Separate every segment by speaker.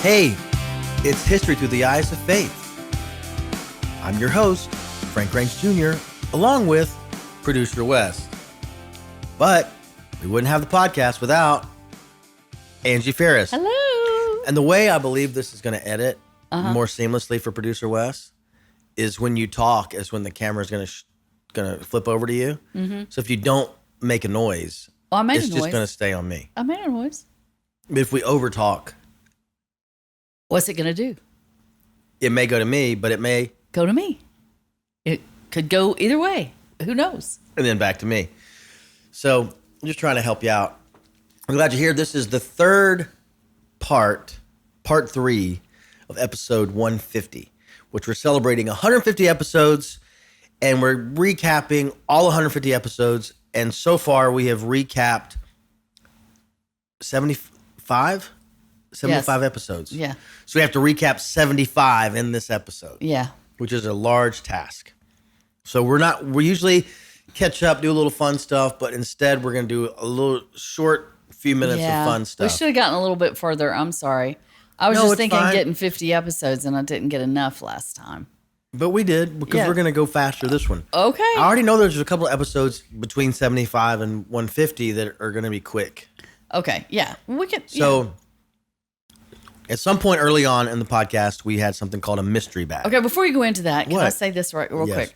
Speaker 1: Hey, it's History Through the Eyes of Faith. I'm your host, Frank Ranks Jr., along with producer Wes. But we wouldn't have the podcast without Angie Ferris.
Speaker 2: Hello.
Speaker 1: And the way I believe this is going to edit more seamlessly for producer Wes is when you talk is when the camera is going to flip over to you. Mm-hmm. So if you don't make a noise, it's just going to stay on me.
Speaker 2: I made a noise.
Speaker 1: But if we overtalk,
Speaker 2: what's it going to do?
Speaker 1: it may go to me, but it may
Speaker 2: Go to me. It could go either way. Who knows?
Speaker 1: and then back to me. So I'm just trying to help you out. I'm glad you're here. This is the third part 3 of episode 150, which we're celebrating 150 episodes, and we're recapping all 150 episodes. And so far, we have recapped 75 episodes.
Speaker 2: Yeah.
Speaker 1: So we have to recap 75 in this episode.
Speaker 2: Yeah.
Speaker 1: Which is a large task. So we usually catch up, do a little fun stuff, but instead we're going to do a little short few minutes of fun stuff.
Speaker 2: We should have gotten a little bit further. I'm sorry. I was just thinking getting 50 episodes and I didn't get enough last time.
Speaker 1: But we did because we're going to go faster this one.
Speaker 2: Okay.
Speaker 1: I already know there's a couple of episodes between 75 and 150 that are going to be quick.
Speaker 2: Okay. Yeah. We could.
Speaker 1: So at some point early on in the podcast, we had something called a mystery bag.
Speaker 2: Okay. Before you go into that, can I
Speaker 1: What?
Speaker 2: say this real quick?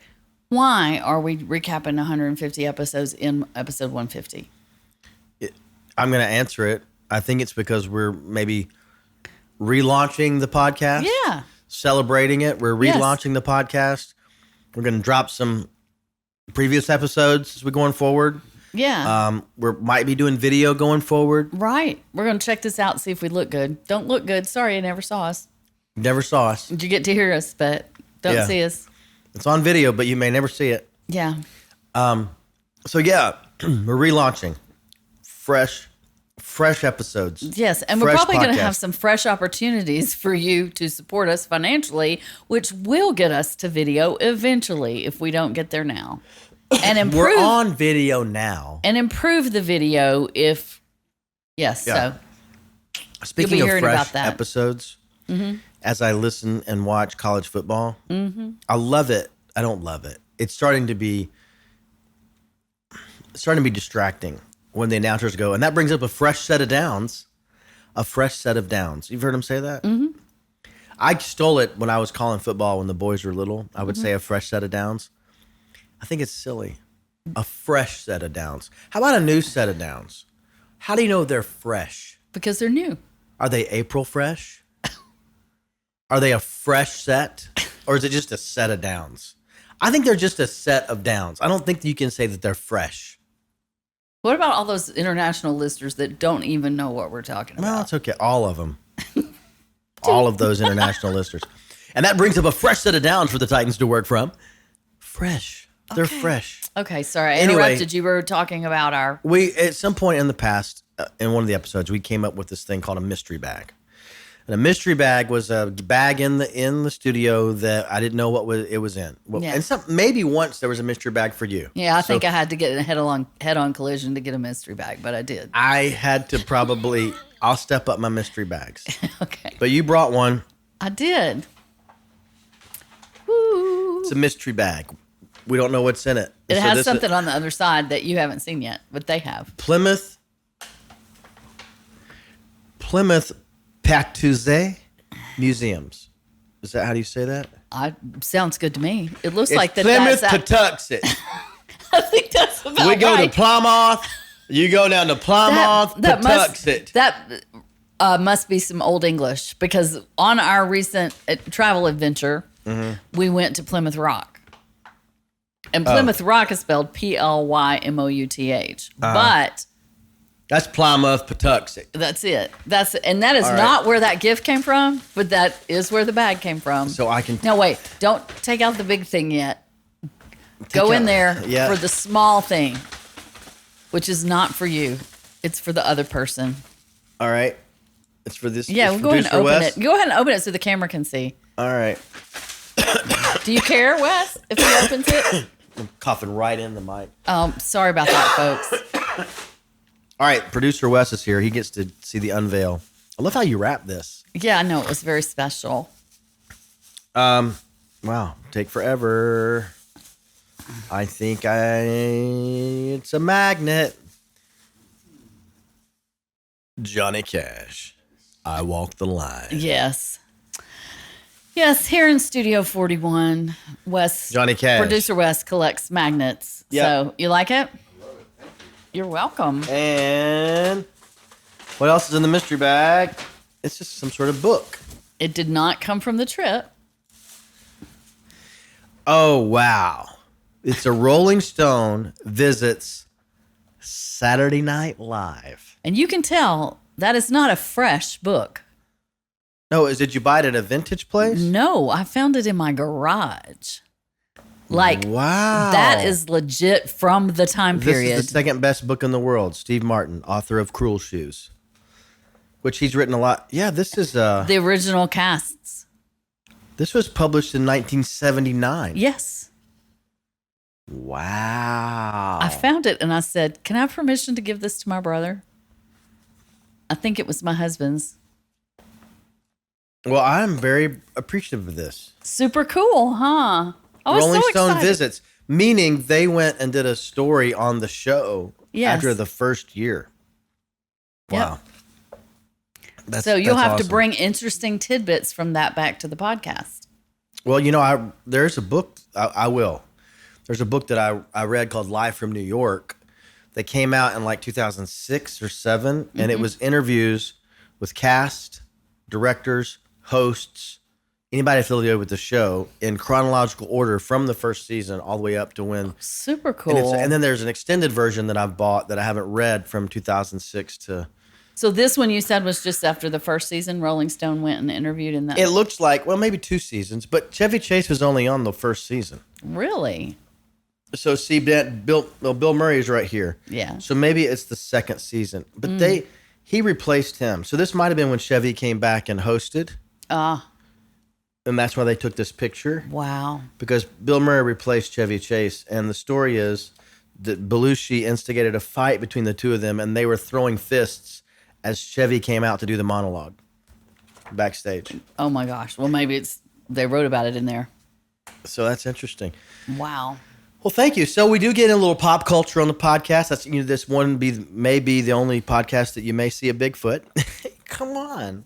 Speaker 2: Why are we recapping 150 episodes in episode 150?
Speaker 1: I'm going to answer it. I think it's because we're maybe relaunching the podcast.
Speaker 2: Yeah.
Speaker 1: Celebrating it. We're relaunching the podcast. We're going to drop some previous episodes as we're going forward.
Speaker 2: Yeah.
Speaker 1: We might be doing video going forward.
Speaker 2: Right. We're going to check this out and see if we look good. Don't look good. Sorry, you never saw us.
Speaker 1: Never saw us.
Speaker 2: You get to hear us, but don't see us.
Speaker 1: It's on video, but you may never see it.
Speaker 2: Yeah.
Speaker 1: So yeah, we're relaunching fresh episodes.
Speaker 2: Yes, and we're
Speaker 1: Fresh
Speaker 2: probably going to
Speaker 1: podcast.
Speaker 2: have some fresh opportunities for you to support us financially, which will get us to video eventually if we don't get there now. And improve
Speaker 1: We're on video now.
Speaker 2: and improve the video if so
Speaker 1: Speaking
Speaker 2: You'll be
Speaker 1: of
Speaker 2: hearing
Speaker 1: fresh
Speaker 2: about that.
Speaker 1: episodes, as I listen and watch college football, I love it. I don't love it. It's starting to be distracting when the announcers go, and that brings up a fresh set of downs. A fresh set of downs. You've heard him say that? Mm-hmm. I stole it when I was calling football when the boys were little. I would say a fresh set of downs. I think it's silly. A fresh set of downs. How about a new set of downs? How do you know they're fresh?
Speaker 2: because they're new.
Speaker 1: Are they April fresh? Are they a fresh set? Or is it just a set of downs? I think they're just a set of downs. I don't think you can say that they're fresh.
Speaker 2: What about all those international listeners that don't even know what we're talking
Speaker 1: Well,
Speaker 2: about?
Speaker 1: it's okay. All of them. All of those international listeners. And that brings up a fresh set of downs for the Titans to work from. Fresh. They're fresh.
Speaker 2: Okay, sorry. I
Speaker 1: Anyway.
Speaker 2: interrupted you. We were talking about our...
Speaker 1: We, at some point in the past, in one of the episodes, we came up with this thing called a mystery bag. And a mystery bag was a bag in the studio that I didn't know what it was in. Well,
Speaker 2: Yeah.
Speaker 1: And maybe once there was a mystery bag for you.
Speaker 2: Yeah, I think I had to get in a head-on collision to get a mystery bag, but I did.
Speaker 1: I had to probably, I'll step up my mystery bags.
Speaker 2: Okay.
Speaker 1: But you brought one.
Speaker 2: I did. Woo.
Speaker 1: It's a mystery bag. We don't know what's in it.
Speaker 2: It
Speaker 1: So
Speaker 2: has
Speaker 1: this is
Speaker 2: something on the other side that you haven't seen yet, but they have.
Speaker 1: Plymouth Patuxent Museums. Is that how do you say that?
Speaker 2: Sounds good to me. It looks
Speaker 1: It's
Speaker 2: like that.
Speaker 1: Plymouth
Speaker 2: That's
Speaker 1: Patuxent.
Speaker 2: I think that's about
Speaker 1: We go
Speaker 2: right.
Speaker 1: to Plymouth. You go down to Plymouth Patuxent.
Speaker 2: That must be some old English because on our recent travel adventure, we went to Plymouth Rock. And Plymouth Rock is spelled Plymouth, but
Speaker 1: That's Plymouth Patuxent.
Speaker 2: that's it. That is
Speaker 1: All right.
Speaker 2: not where that gift came from, but that is where the bag came from.
Speaker 1: So I can.
Speaker 2: No, wait, don't take out the big thing yet. Go in there for the small thing, which is not for you. It's for the other person.
Speaker 1: All right. It's for this.
Speaker 2: Yeah,
Speaker 1: it's
Speaker 2: we'll go ahead and
Speaker 1: producer
Speaker 2: open
Speaker 1: Wes.
Speaker 2: it. Go ahead and open it so the camera can see.
Speaker 1: All right.
Speaker 2: Do you care, Wes, if he opens it?
Speaker 1: I'm coughing right in the mic.
Speaker 2: Sorry about that, folks.
Speaker 1: All right, producer Wes is here. He gets to see the unveil I love how you wrap this.
Speaker 2: Yeah, I know. It was very special.
Speaker 1: Wow, take forever. I think it's a magnet. Johnny Cash. I walk the line.
Speaker 2: Yes. Yes, here in Studio 41,
Speaker 1: Johnny Cash.
Speaker 2: Producer Wes collects magnets.
Speaker 1: Yep.
Speaker 2: So, you like it? You're welcome.
Speaker 1: And what else is in the mystery bag? It's just some sort of book.
Speaker 2: It did not come from the trip.
Speaker 1: Oh, wow. It's a Rolling Stone visits Saturday Night Live.
Speaker 2: And you can tell that is not a fresh book.
Speaker 1: No, did you buy it at a vintage place?
Speaker 2: No, I found it in my garage. Like,
Speaker 1: wow.
Speaker 2: that is legit from the time period.
Speaker 1: This is the second best book in the world. Steve Martin, author of Cruel Shoes, which he's written a lot. Yeah, this is
Speaker 2: the original casts.
Speaker 1: This was published in 1979.
Speaker 2: Yes.
Speaker 1: Wow.
Speaker 2: I found it and I said, can I have permission to give this to my brother? I think it was my husband's.
Speaker 1: Well, I'm very appreciative of this.
Speaker 2: Super cool, huh? I was
Speaker 1: Rolling
Speaker 2: so
Speaker 1: Stone
Speaker 2: excited.
Speaker 1: visits, meaning they went and did a story on the show
Speaker 2: Yes.
Speaker 1: after the first year. Wow.
Speaker 2: Yep. So you'll have
Speaker 1: awesome.
Speaker 2: to bring interesting tidbits from that back to the podcast.
Speaker 1: Well, there's a book, I will. There's a book that I read called Live from New York that came out in like 2006 or 7, and it was interviews with cast, directors, hosts, anybody affiliated with the show in chronological order from the first season all the way up to when.
Speaker 2: Super cool.
Speaker 1: And then there's an extended version that I've bought that I haven't read from 2006 to.
Speaker 2: So this one you said was just after the first season. Rolling Stone went and interviewed in that.
Speaker 1: It looks like, well, maybe 2 seasons, but Chevy Chase was only on the first season.
Speaker 2: Really?
Speaker 1: So see, Bill Murray is right here.
Speaker 2: Yeah.
Speaker 1: So maybe it's the second season, but he replaced him. So this might have been when Chevy came back and hosted. And that's why they took this picture.
Speaker 2: Wow.
Speaker 1: Because Bill Murray replaced Chevy Chase, and the story is that Belushi instigated a fight between the two of them, and they were throwing fists as Chevy came out to do the monologue backstage.
Speaker 2: Oh my gosh. Well, maybe they wrote about it in there.
Speaker 1: So that's interesting.
Speaker 2: Wow.
Speaker 1: Well, thank you. So we do get in a little pop culture on the podcast. That's this one may be the only podcast that you may see a Bigfoot. Come on.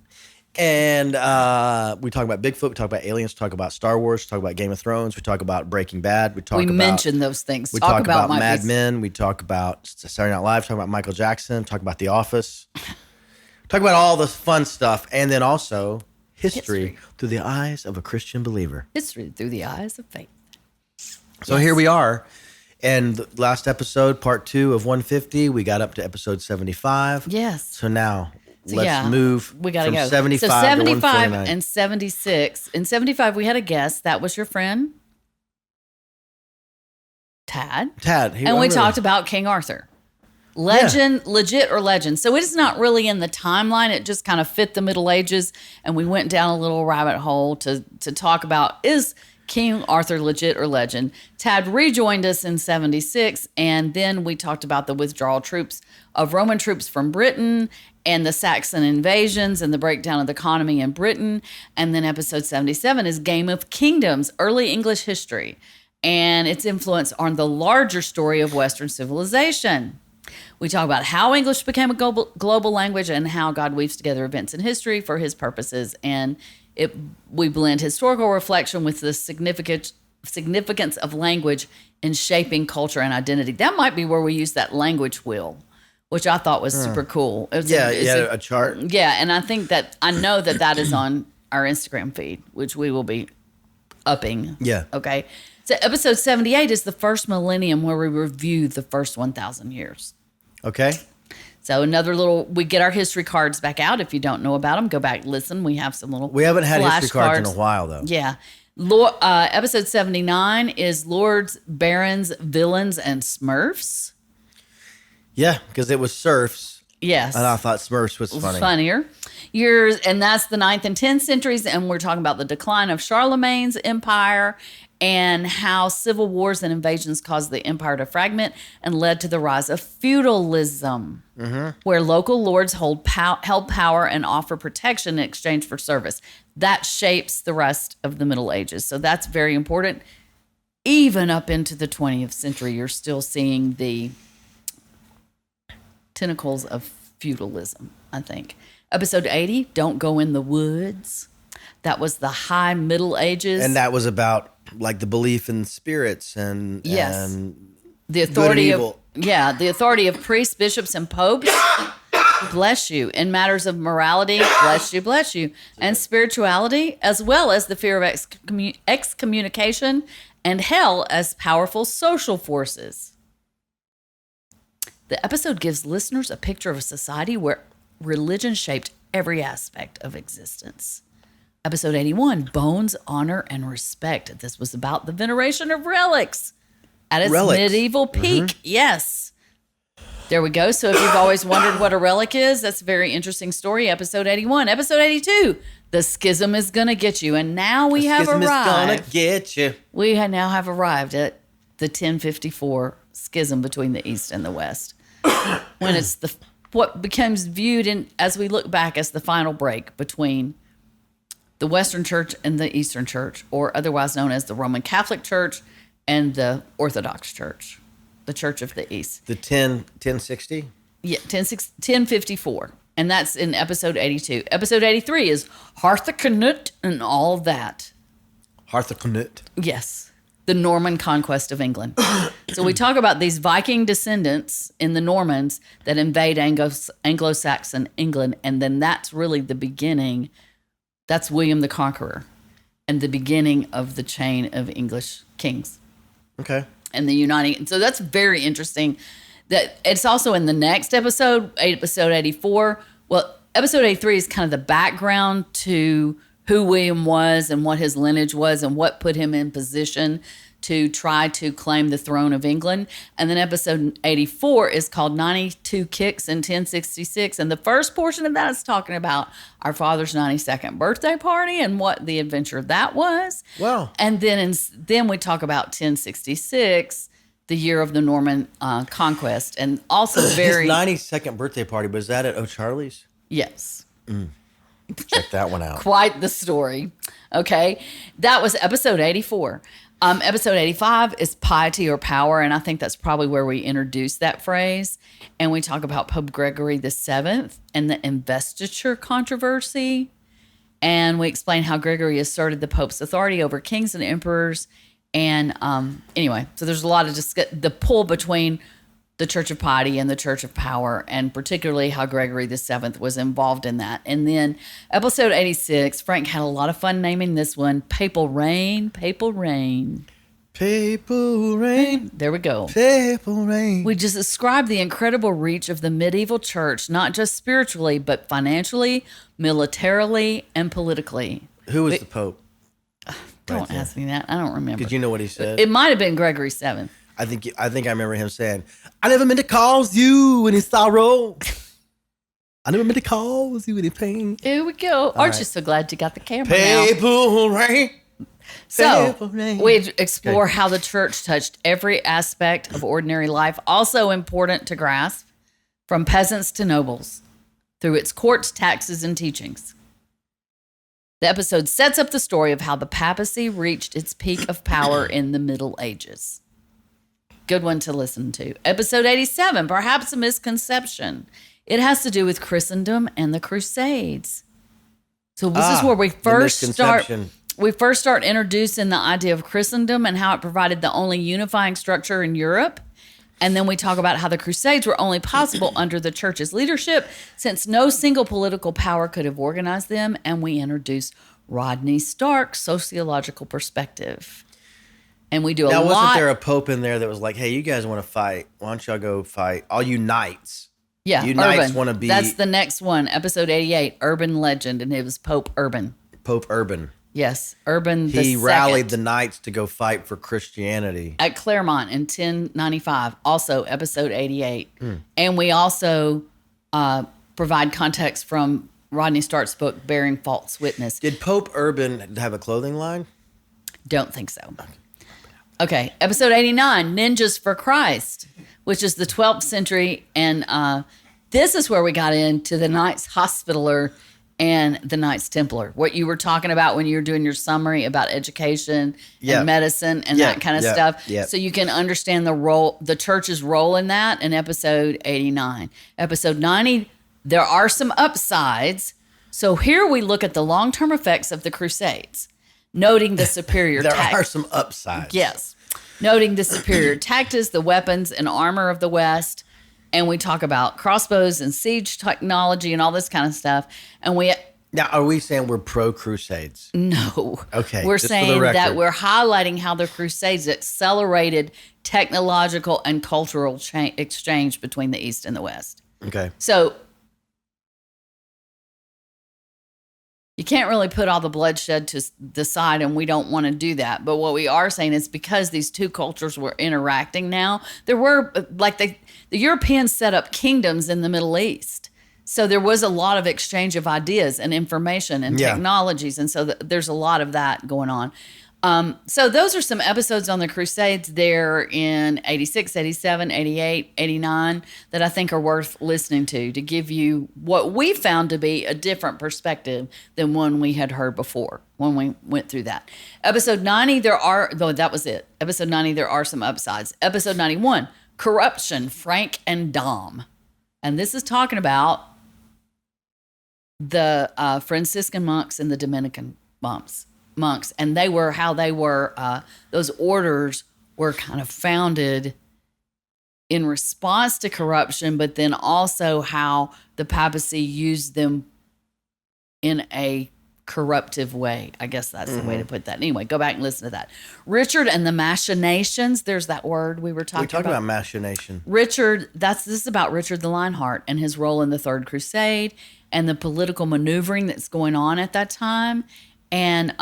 Speaker 1: And we talk about Bigfoot. We talk about aliens. We talk about Star Wars. We talk about Game of Thrones. We talk about Breaking Bad. We
Speaker 2: mention those things.
Speaker 1: We talk about Mad Men. We talk about Saturday Night Live. Talk about Michael Jackson. Talk about The Office. Talk about all the fun stuff, and then also history through the eyes of a Christian believer.
Speaker 2: History through the eyes of faith.
Speaker 1: So here we are. And the last episode, part 2 of 150, we got up to episode 75.
Speaker 2: Yes.
Speaker 1: So now let's move
Speaker 2: we gotta
Speaker 1: from
Speaker 2: go.
Speaker 1: 75
Speaker 2: so 75
Speaker 1: to 149.
Speaker 2: and 76. In 75, we had a guest. That was your friend, Tad. And we talked about King Arthur. Legend, legit or legend. So it is not really in the timeline. It just kind of fit the Middle Ages. And we went down a little rabbit hole to talk about, is King Arthur legit or legend? Tad rejoined us in 76. And then we talked about the withdrawal troops of Roman troops from Britain and the Saxon invasions and the breakdown of the economy in Britain. And then episode 77 is Game of Kingdoms, early English history, and its influence on the larger story of Western civilization. We talk about how English became a global language and how God weaves together events in history for his purposes. And we blend historical reflection with the significance of language in shaping culture and identity. That might be where we use that language wheel, which I thought was super cool. It's
Speaker 1: a chart.
Speaker 2: Yeah, and I know that is on our Instagram feed, which we will be upping.
Speaker 1: Yeah.
Speaker 2: Okay. So episode 78 is the first millennium, where we review the first 1,000 years.
Speaker 1: Okay.
Speaker 2: So we get our history cards back out. If you don't know about them, go back, listen. We have some little
Speaker 1: We haven't had
Speaker 2: flash
Speaker 1: history cards in a while, though.
Speaker 2: Yeah. Episode 79 is Lords, Barons, Villains, and Smurfs.
Speaker 1: Yeah, because it was serfs.
Speaker 2: Yes.
Speaker 1: And I thought Smurfs was funny.
Speaker 2: Funnier. And that's the 9th and 10th centuries, and we're talking about the decline of Charlemagne's empire and how civil wars and invasions caused the empire to fragment and led to the rise of feudalism, where local lords held power and offer protection in exchange for service. That shapes the rest of the Middle Ages. So that's very important. Even up into the 20th century, you're still seeing the tentacles of feudalism, I think. Episode 80, Don't Go in the Woods. That was the High Middle Ages.
Speaker 1: And that was about like the belief in spirits and
Speaker 2: the authority
Speaker 1: good and
Speaker 2: of
Speaker 1: evil.
Speaker 2: the authority of priests, bishops, and popes. Bless you. In matters of morality, bless you, and spirituality, as well as the fear of excommunication and hell as powerful social forces. The episode gives listeners a picture of a society where religion shaped every aspect of existence. Episode 81, Bones, Honor, and Respect. This was about the veneration of relics at its medieval peak. Yes. There we go. So if you've always wondered what a relic is, that's a very interesting story. Episode 81. Episode 82, The Schism is Gonna Get You. And now we have arrived.
Speaker 1: The schism is gonna get you.
Speaker 2: We now have arrived at the 1054 schism between the East and the West. When it's what becomes viewed as we look back as the final break between the Western Church and the Eastern Church, or otherwise known as the Roman Catholic Church and the Orthodox Church, the Church of the East.
Speaker 1: The 1060?
Speaker 2: Yeah, 1054. And that's in episode 82. Episode 83 is Harthacnut and all that.
Speaker 1: Harthacnut.
Speaker 2: Yes. The Norman conquest of England. So we talk about these Viking descendants in the Normans that invade Anglo-Saxon England, and then that's really the beginning. That's William the Conqueror and the beginning of the chain of English kings.
Speaker 1: Okay.
Speaker 2: And the uniting. So that's very interesting. That it's also in the next episode 84. Well, episode 83 is kind of the background to who William was and what his lineage was and what put him in position to try to claim the throne of England. And then episode 84 is called 92 Kicks in 1066. And the first portion of that is talking about our father's 92nd birthday party and what the adventure that was.
Speaker 1: Wow.
Speaker 2: And then we talk about 1066, the year of the Norman conquest. And also very...
Speaker 1: His 92nd birthday party, was that at O'Charlie's?
Speaker 2: Yes.
Speaker 1: Check that one out.
Speaker 2: Quite the story. Okay. That was episode 84. Episode 85 is Piety or Power, and I think that's probably where we introduced that phrase. And we talk about Pope Gregory VII and the investiture controversy. And we explain how Gregory asserted the Pope's authority over kings and emperors. And anyway, so there's a lot of the pull between the Church of Piety and the Church of Power, and particularly how Gregory VII was involved in that. And then episode 86, Frank had a lot of fun naming this one, Papal Reign, Papal Reign.
Speaker 1: Papal Reign.
Speaker 2: There we go.
Speaker 1: Papal Reign.
Speaker 2: We just described the incredible reach of the medieval church, not just spiritually, but financially, militarily, and politically.
Speaker 1: Who was the Pope?
Speaker 2: Don't ask me that. I don't remember.
Speaker 1: Because you know what he said?
Speaker 2: It might have been Gregory VII.
Speaker 1: I think I remember him saying, I never meant to cause you any sorrow. I never meant to cause you any pain.
Speaker 2: Here we go. Aren't you so glad you got the camera now?
Speaker 1: Papal Reign.
Speaker 2: So we explore how the church touched every aspect of ordinary life, also important to grasp, from peasants to nobles, through its courts, taxes, and teachings. The episode sets up the story of how the papacy reached its peak of power in the Middle Ages. Good one to listen to. Episode 87, Perhaps a Misconception. It has to do with Christendom and the Crusades. So this is where we first start introducing the idea of Christendom and how it provided the only unifying structure in Europe. And then we talk about how the Crusades were only possible under the church's leadership, since no single political power could have organized them. And we introduce Rodney Stark's sociological perspective. And we do
Speaker 1: now,
Speaker 2: a lot.
Speaker 1: Now, wasn't there a pope in there that was like, hey, you guys want to fight? Why don't y'all go fight? All you knights.
Speaker 2: Yeah,
Speaker 1: you knights want to be.
Speaker 2: That's the next one, episode 88, Urban Legend, and it was Pope Urban.
Speaker 1: Pope Urban.
Speaker 2: Yes, Urban
Speaker 1: He
Speaker 2: II.
Speaker 1: rallied the knights to go fight for Christianity.
Speaker 2: At Claremont in 1095, also episode 88. And we also provide context from Rodney Stark's book, Bearing False Witness.
Speaker 1: Did Pope Urban have a clothing line?
Speaker 2: Don't think so. Okay, episode 89, Ninjas for Christ, which is the 12th century. And this is where we got into the Knights Hospitaller and the Knights Templar. What you were talking about when you were doing your summary about education and medicine and that kind of stuff.
Speaker 1: Yeah.
Speaker 2: So you can understand the church's role in that in episode 89. Episode 90, there are some upsides. So here we look at the long-term effects of the Crusades, noting the superior
Speaker 1: There are some upsides.
Speaker 2: Yes. Noting the superior tactics, the weapons and armor of the West. And we talk about crossbows and siege technology and all this kind of stuff. And
Speaker 1: Now, are we saying we're pro-Crusades?
Speaker 2: no.
Speaker 1: Okay.
Speaker 2: We're
Speaker 1: just for the
Speaker 2: saying that
Speaker 1: record.
Speaker 2: we're highlighting how the Crusades accelerated technological and cultural exchange between the East and the West.
Speaker 1: Okay.
Speaker 2: So you can't really put all the bloodshed to the side, and we don't want to do that. But what we are saying is because these two cultures were interacting now, there were, like the Europeans set up kingdoms in the Middle East. So there was a lot of exchange of ideas and information and technologies. And so there's a lot of that going on. So those are some episodes on the Crusades there in 86, 87, 88, 89 that I think are worth listening to give you what we found to be a different perspective than one we had heard before when we went through that. Episode 90, that was it. Episode 90, there are some upsides. Episode 91, Corruption, Frank and Dom. And this is talking about the Franciscan monks and the Dominican monks, and those orders were kind of founded in response to corruption, but then also how the papacy used them in a corruptive way. I guess that's the way to put that. Anyway, go back and listen to that. Richard and the Machinations. There's that word we were talking about.
Speaker 1: We talked about machination.
Speaker 2: Richard, this is about Richard the Lionheart and his role in the Third Crusade and the political maneuvering that's going on at that time. And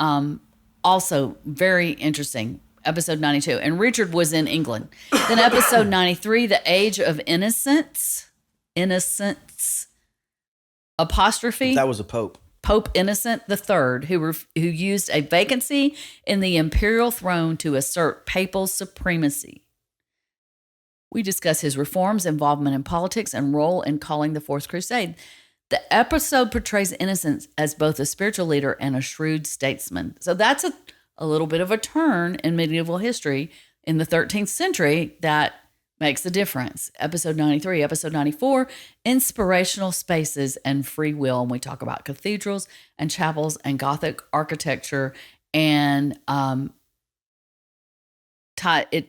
Speaker 2: also very interesting, episode 92. And Richard was in England. Then episode 93, The Age of Innocence, apostrophe.
Speaker 1: That was a pope.
Speaker 2: Pope Innocent III, who used a vacancy in the imperial throne to assert papal supremacy. We discuss his reforms, involvement in politics, and role in calling the Fourth Crusade. The episode portrays Innocent as both a spiritual leader and a shrewd statesman. So that's a little bit of a turn in medieval history in the 13th century that makes a difference. Episode 93, episode 94, Inspirational Spaces and Free Will. And we talk about cathedrals and chapels and Gothic architecture. And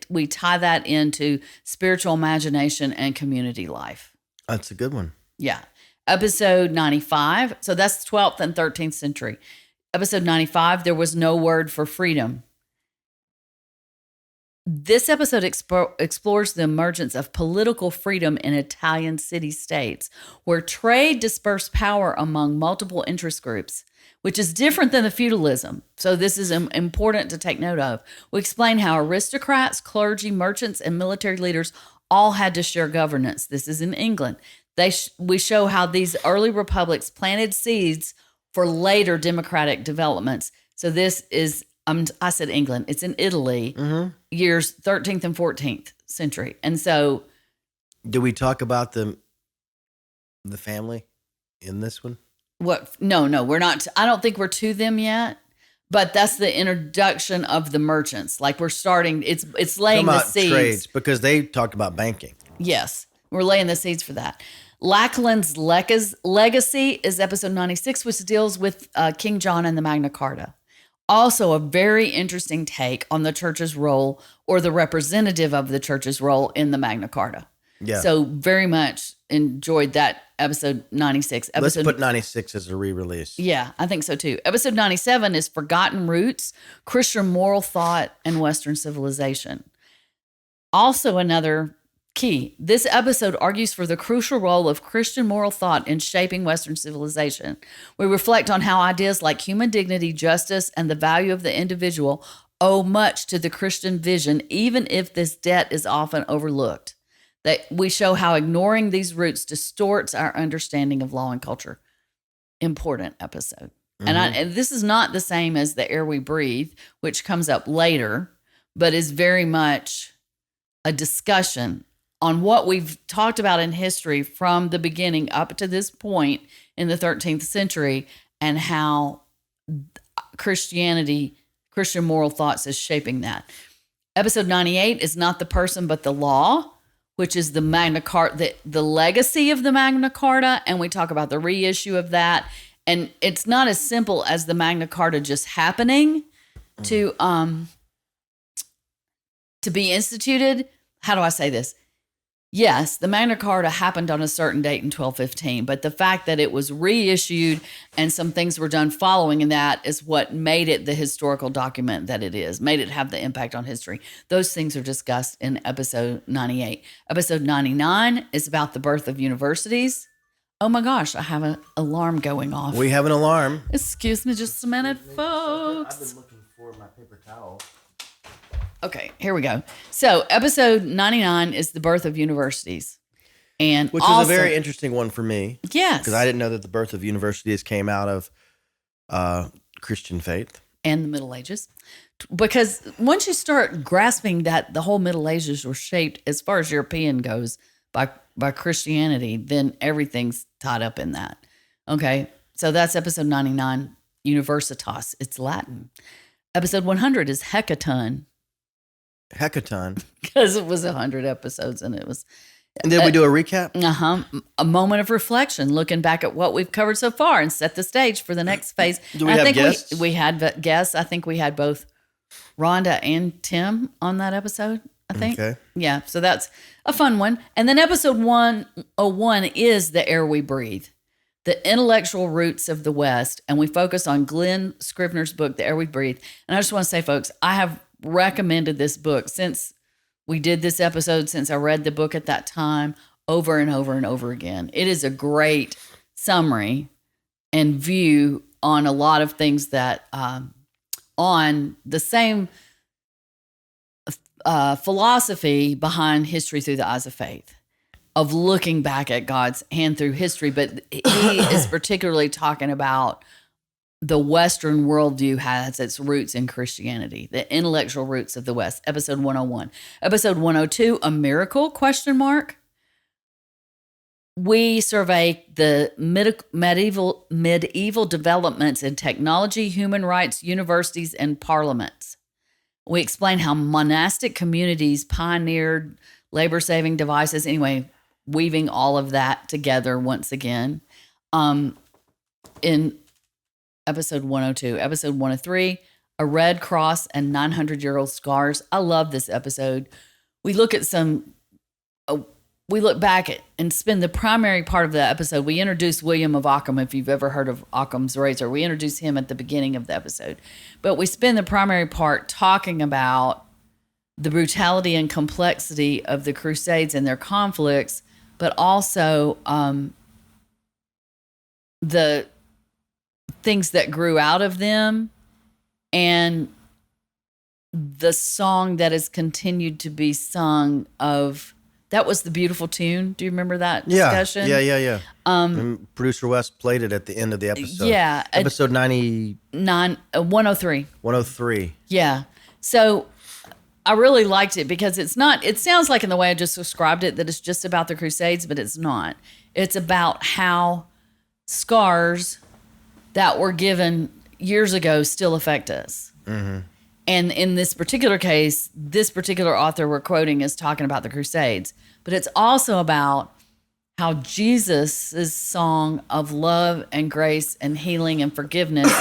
Speaker 2: we tie that into spiritual imagination and community life.
Speaker 1: That's a good one.
Speaker 2: Yeah. Episode 95. So that's 12th and 13th century. Episode 95, There Was No Word for Freedom. This episode explores the emergence of political freedom in Italian city-states, where trade dispersed power among multiple interest groups, which is different than the feudalism. So this is important to take note of. We explain how aristocrats, clergy, merchants, and military leaders all had to share governance. This is in England. We show how these early republics planted seeds for later democratic developments. So this is, I said England, it's in Italy, years 13th and 14th century. And so.
Speaker 1: Do we talk about the family in this one?
Speaker 2: What? No, we're not. I don't think we're to them yet, but that's the introduction of the merchants. Like we're starting, it's laying the seeds.
Speaker 1: Trades, because they talked about banking.
Speaker 2: Yes, we're laying the seeds for that. Lackland's Legacy is episode 96, which deals with King John and the Magna Carta. Also a very interesting take on the church's role, or the representative of the church's role in the Magna Carta.
Speaker 1: Yeah.
Speaker 2: So very much enjoyed that episode 96.
Speaker 1: Let's put 96 as a re-release.
Speaker 2: Yeah, I think so too. Episode 97 is Forgotten Roots, Christian Moral Thought and Western Civilization. Also another key. This episode argues for the crucial role of Christian moral thought in shaping Western civilization. We reflect on how ideas like human dignity, justice, and the value of the individual owe much to the Christian vision, even if this debt is often overlooked. That we show how ignoring these roots distorts our understanding of law and culture. Important episode. And this is not the same as The Air We Breathe, which comes up later, but is very much a discussion on what we've talked about in history from the beginning up to this point in the 13th century, and how Christian moral thoughts is shaping that. Episode 98 is Not the Person but the Law, which is the Magna Carta, the legacy of the Magna Carta, and we talk about the reissue of that. And it's not as simple as the Magna Carta just happening to be instituted. How do I say this? Yes, the Magna Carta happened on a certain date in 1215, but the fact that it was reissued and some things were done following that is what made it the historical document that it is, made it have the impact on history. Those things are discussed in episode 98. Episode 99 is about the birth of universities. Oh my gosh, I have an alarm going off.
Speaker 1: We have an alarm.
Speaker 2: Excuse me just a minute, folks.
Speaker 1: I've been looking for my paper towel.
Speaker 2: Okay, here we go. So episode 99 is the birth of universities. And
Speaker 1: which
Speaker 2: also,
Speaker 1: was a very interesting one for me.
Speaker 2: Yes.
Speaker 1: Because I didn't know that the birth of universities came out of Christian faith.
Speaker 2: And the Middle Ages. Because once you start grasping that the whole Middle Ages were shaped, as far as European goes, by Christianity, then everything's tied up in that. Okay, so that's episode 99, Universitas. It's Latin. Episode 100 is Hecaton.
Speaker 1: Hecaton.
Speaker 2: Because it was 100 episodes and it was...
Speaker 1: And then we do a recap?
Speaker 2: A moment of reflection, looking back at what we've covered so far and set the stage for the next phase.
Speaker 1: Do we have guests?
Speaker 2: We had guests. I think we had both Rhonda and Tim on that episode, I think.
Speaker 1: Okay.
Speaker 2: Yeah, so that's a fun one. And then episode 101 is The Air We Breathe, the intellectual roots of the West. And we focus on Glenn Scrivener's book, The Air We Breathe. And I just want to say, folks, I have recommended this book since we did this episode, since I read the book at that time, over and over and over again. It is a great summary and view on a lot of things that on the same philosophy behind history through the eyes of faith, of looking back at God's hand through history. But he is particularly talking about the Western worldview has its roots in Christianity, the intellectual roots of the West. Episode 101. Episode 102, A Miracle, question mark. We survey the medieval developments in technology, human rights, universities, and parliaments. We explain how monastic communities pioneered labor-saving devices. Anyway, weaving all of that together once again. In episode 102. Episode 103, A Red Cross and 900-Year-Old Scars. I love this episode. We look at we look back at and spend the primary part of the episode. We introduce William of Ockham, if you've ever heard of Occam's razor. We introduce him at the beginning of the episode. But we spend the primary part talking about the brutality and complexity of the Crusades and their conflicts, but also the things that grew out of them and the song that has continued to be sung of... That was the beautiful tune. Do you remember that discussion?
Speaker 1: Yeah. And producer West played it at the end of the episode.
Speaker 2: Yeah.
Speaker 1: Episode
Speaker 2: 103.
Speaker 1: 103.
Speaker 2: Yeah. So I really liked it because it sounds like in the way I just described it that it's just about the Crusades, but it's not. It's about how scars that were given years ago still affect us. Mm-hmm. And in this particular case, this particular author we're quoting is talking about the Crusades. But it's also about how Jesus' song of love and grace and healing and forgiveness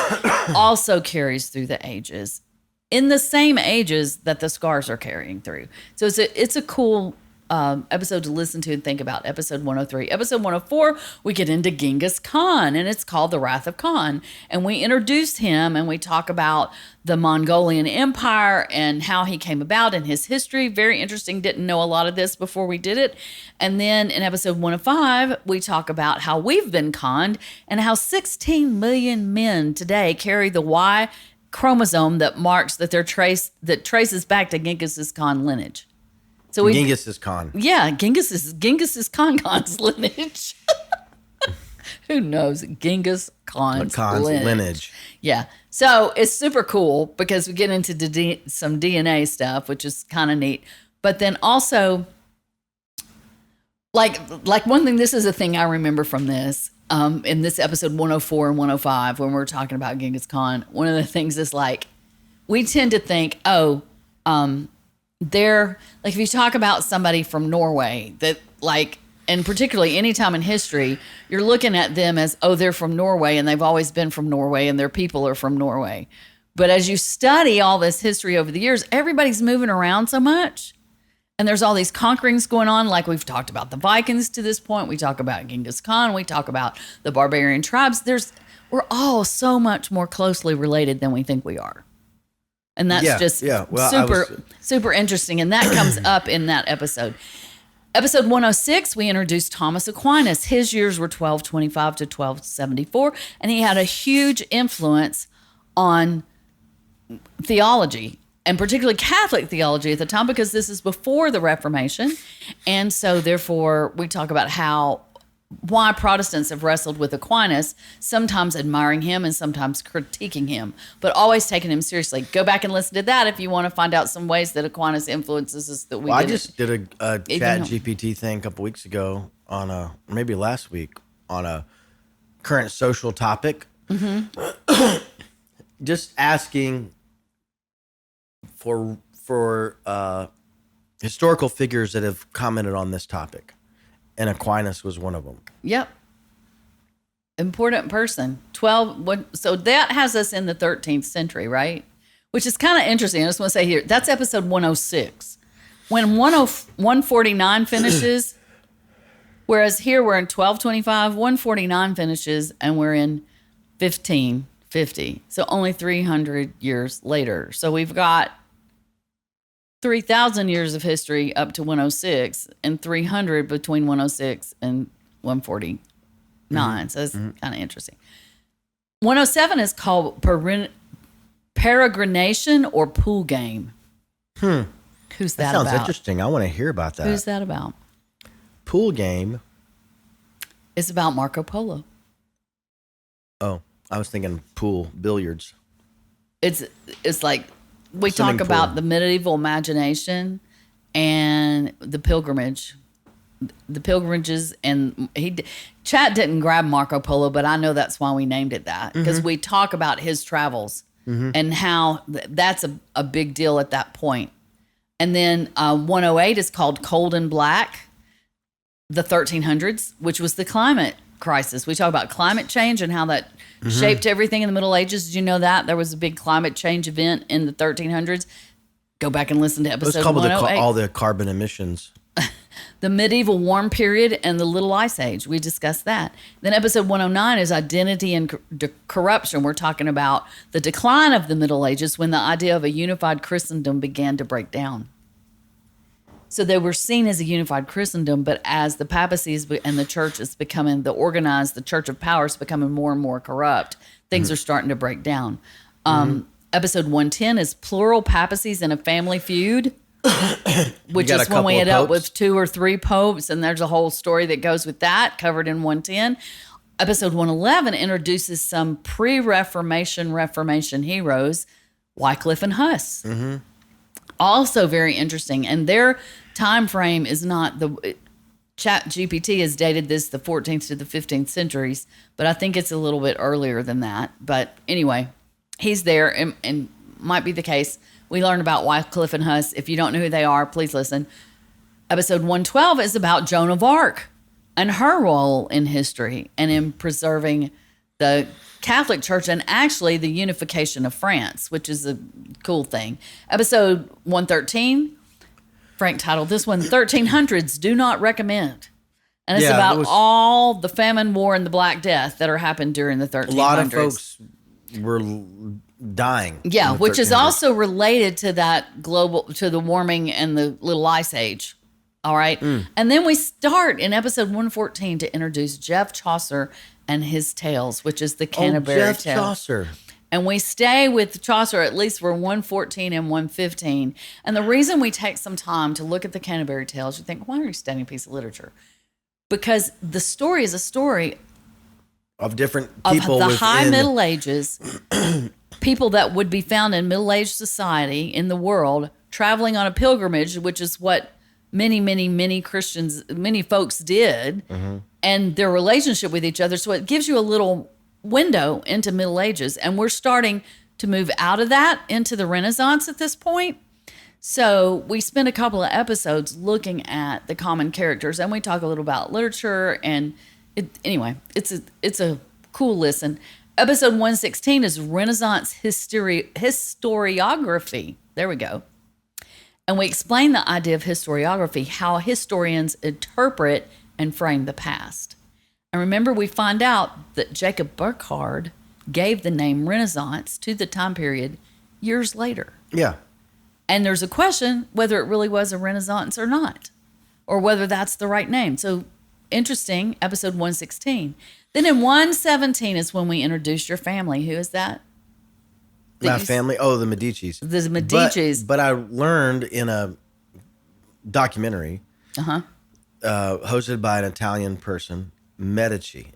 Speaker 2: also carries through the ages, in the same ages that the scars are carrying through. So it's a cool episode to listen to and think about. Episode 103. Episode 104, we get into Genghis Khan, and it's called The Wrath of Khan. And we introduce him, and we talk about the Mongolian Empire and how he came about and his history. Very interesting. Didn't know a lot of this before we did it. And then in episode 105, we talk about how we've been conned and how 16 million men today carry the Y chromosome that marks that that traces back to Genghis Khan lineage. So
Speaker 1: Genghis Khan.
Speaker 2: Yeah, Genghis Khan's lineage. Who knows? Genghis Khan's
Speaker 1: Khan's lineage.
Speaker 2: Yeah. So it's super cool because we get into some DNA stuff, which is kind of neat. But then also, like one thing, this is a thing I remember from this, in this episode 104 and 105, when we're talking about Genghis Khan, one of the things is like, we tend to think, they're like, if you talk about somebody from Norway that like, and particularly any time in history, you're looking at them as, they're from Norway and they've always been from Norway and their people are from Norway. But as you study all this history over the years, everybody's moving around so much. And there's all these conquerings going on. Like we've talked about the Vikings to this point. We talk about Genghis Khan. We talk about the barbarian tribes. We're all so much more closely related than we think we are. And that's super interesting. And that comes up in that episode. Episode 106, we introduced Thomas Aquinas. His years were 1225 to 1274. And he had a huge influence on theology, and particularly Catholic theology at the time, because this is before the Reformation. And so therefore we talk about why Protestants have wrestled with Aquinas, sometimes admiring him and sometimes critiquing him, but always taking him seriously. Go back and listen to that if you want to find out some ways that Aquinas influences us that we
Speaker 1: I just did a chat GPT thing a couple weeks ago maybe last week on a current social topic. Mm-hmm. Just asking for historical figures that have commented on this topic, and Aquinas was one of them.
Speaker 2: Yep. Important person. So that has us in the 13th century, right? Which is kind of interesting. I just want to say here, that's episode 106. When 149 finishes, whereas here we're in 1225, 149 finishes, and we're in 1550. So only 300 years later. So we've got 3,000 years of history up to 106 and 300 between 106 and 149. Mm-hmm. So it's kind of interesting. 107 is called peregrination or pool game. Who's that about?
Speaker 1: Sounds interesting. I want to hear about that.
Speaker 2: Who's that about?
Speaker 1: Pool game.
Speaker 2: It's about Marco Polo.
Speaker 1: Oh, I was thinking pool billiards.
Speaker 2: It's like we
Speaker 1: Swimming
Speaker 2: talk
Speaker 1: pool.
Speaker 2: about the medieval imagination and the pilgrimages, and Chat didn't grab Marco Polo, but I know that's why we named it that, because we talk about his travels and how that's a big deal at that point. And then 108 is called Cold and Black, the 1300s, which was the climate crisis. We talk about climate change and how that shaped everything in the Middle Ages. Did you know that there was a big climate change event in the 1300s? Go back and listen to episode 108.
Speaker 1: All the carbon emissions.
Speaker 2: The medieval warm period and the Little Ice Age. We discussed that. Then episode 109 is identity and corruption. We're talking about the decline of the Middle Ages when the idea of a unified Christendom began to break down. So they were seen as a unified Christendom, but as the papacy and the church is becoming the church of power is becoming more and more corrupt, things are starting to break down. Episode 110 is plural papacies in a family feud, which is when we end up with 2 or 3 popes, and there's a whole story that goes with that covered in 110. Episode 111 introduces some pre-Reformation Reformation heroes, Wycliffe and Huss. Also very interesting, and their time frame is not the Chat GPT has dated this the 14th to the 15th centuries, but I think it's a little bit earlier than that. But anyway, he's there, and might be the case. We learn about Wycliffe and Huss. If you don't know who they are, please listen. Episode 112 is about Joan of Arc and her role in history and in preserving the Catholic Church and actually the unification of France, which is a cool thing. Episode 113, Frank titled this one, 1300s Do Not Recommend. And it's about all the famine, war, and the Black Death that are happened during the 1300s.
Speaker 1: A lot of folks were dying.
Speaker 2: Yeah, which is also related to that to the warming and the Little Ice Age. All right. And then we start in episode 114 to introduce Jeff Chaucer and his tales, which is the Canterbury Tales.
Speaker 1: Jeff Chaucer.
Speaker 2: And we stay with Chaucer at least for 114 and 115. And the reason we take some time to look at the Canterbury Tales, you think, why are you studying a piece of literature? Because the story is a story
Speaker 1: of different
Speaker 2: of
Speaker 1: people
Speaker 2: the
Speaker 1: within
Speaker 2: high Middle Ages, people that would be found in middle-aged society in the world traveling on a pilgrimage, which is what many Christians, many folks did, and their relationship with each other. So it gives you a little window into Middle Ages. And we're starting to move out of that into the Renaissance at this point. So we spent a couple of episodes looking at the common characters, and we talk a little about literature. And anyway, it's a cool listen. Episode 116 is Renaissance historiography. There we go. And we explain the idea of historiography, how historians interpret and frame the past. And remember, we find out that Jacob Burckhardt gave the name Renaissance to the time period years later.
Speaker 1: Yeah.
Speaker 2: And there's a question whether it really was a Renaissance or not, or whether that's the right name. So interesting, episode 116. Then in 117 is when we introduce your family. Who is that?
Speaker 1: My family? Oh, the Medicis.
Speaker 2: The Medicis.
Speaker 1: But I learned in a documentary hosted by an Italian person, Medici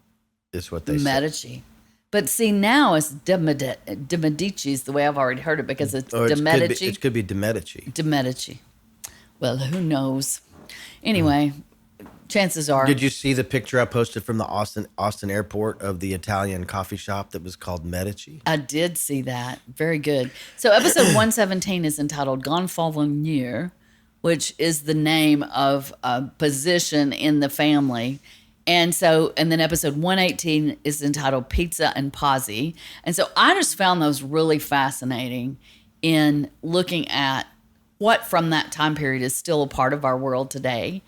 Speaker 1: is what they say.
Speaker 2: Medici. But see, now it's de Medicis, the way I've already heard it, because it's de Medici.
Speaker 1: It could be de Medici.
Speaker 2: De Medici. Well, who knows? Anyway, chances are.
Speaker 1: Did you see the picture I posted from the Austin airport of the Italian coffee shop that was called Medici?
Speaker 2: I did see that. Very good. So episode 117 is entitled Gonfalonier, which is the name of a position in the family. And then episode 118 is entitled Pizza and Pazzi. And so I just found those really fascinating in looking at what from that time period is still a part of our world today,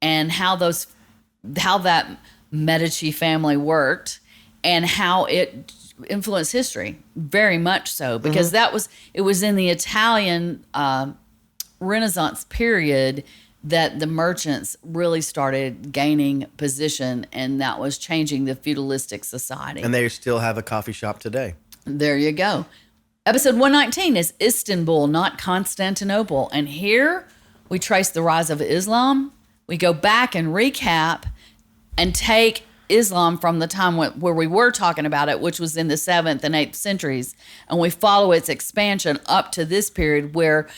Speaker 2: and how that Medici family worked and how it influenced history very much so, because it was in the Italian Renaissance period that the merchants really started gaining position, and that was changing the feudalistic society.
Speaker 1: And they still have a coffee shop today.
Speaker 2: There you go. Episode 119 is Istanbul, not Constantinople. And here we trace the rise of Islam. We go back and recap and take Islam from the time where we were talking about it, which was in the 7th and 8th centuries, and we follow its expansion up to this period where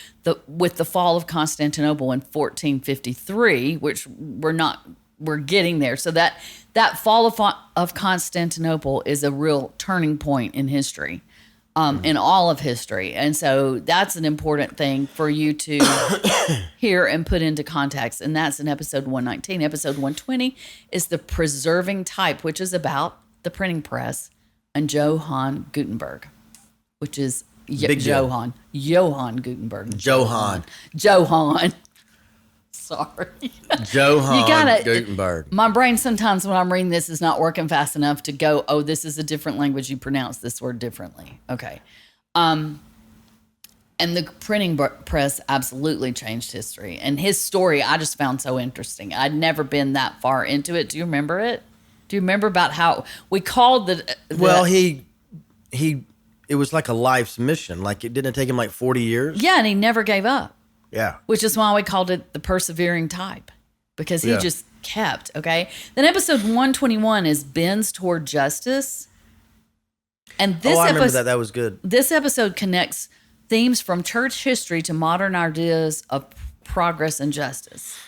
Speaker 2: with the fall of Constantinople in 1453, which we're getting there. So that fall of Constantinople is a real turning point in history, in all of history. And so that's an important thing for you to hear and put into context. And that's in episode 119. Episode 120 is the preserving type, which is about the printing press and Johann Gutenberg, which is Johann Gutenberg.
Speaker 1: Johann.
Speaker 2: Sorry.
Speaker 1: Johann Gutenberg.
Speaker 2: My brain sometimes when I'm reading this is not working fast enough to go, oh, this is a different language. You pronounce this word differently. Okay. And the printing press absolutely changed history. And his story I just found so interesting. I'd never been that far into it. Do you remember it? Do you remember about how we called the
Speaker 1: Well, it was like a life's mission. Like it didn't take him like 40 years.
Speaker 2: Yeah, and he never gave up.
Speaker 1: Yeah.
Speaker 2: Which is why we called it the persevering type, because he just kept, okay? Then episode 121 is Bends Toward Justice. And this
Speaker 1: I remember that. That was good.
Speaker 2: This episode connects themes from church history to modern ideas of progress and justice.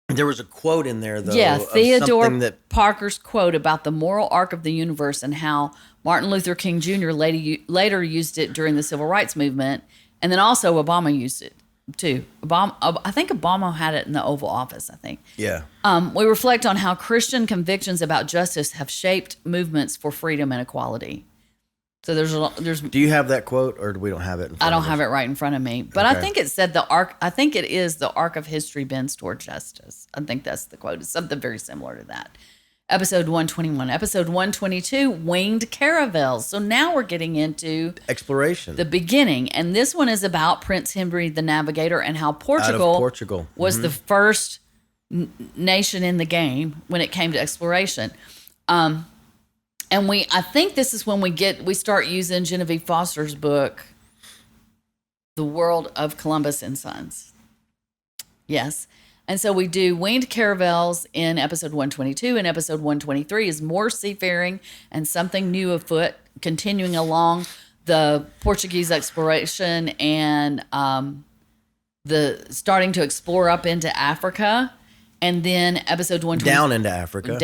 Speaker 1: There was a quote in there, though.
Speaker 2: Yeah, Theodore
Speaker 1: Parker's
Speaker 2: quote about the moral arc of the universe and how Martin Luther King Jr. later used it during the Civil Rights Movement. And then also Obama used it too. I think Obama had it in the Oval Office, I think.
Speaker 1: Yeah.
Speaker 2: We reflect on how Christian convictions about justice have shaped movements for freedom and equality. So there's.
Speaker 1: Do you have that quote, or we don't have it in front
Speaker 2: I don't
Speaker 1: of us?
Speaker 2: have it right in front of me. But
Speaker 1: Okay.
Speaker 2: I think it said I think it is the arc of history bends toward justice. I think that's the quote. It's something very similar to that. Episode 121. Episode 122, Winged Caravels. So now we're getting into
Speaker 1: exploration.
Speaker 2: The beginning. And this one is about Prince Henry the Navigator and how Portugal was the first nation in the game when it came to exploration. And I think this is when we start using Genevieve Foster's book, The World of Columbus and Sons. Yes. And so we do winged caravels in episode 122, and episode 123 is more seafaring and something new afoot, continuing along the Portuguese exploration and the starting to explore up into Africa. And then episode 120
Speaker 1: down into Africa,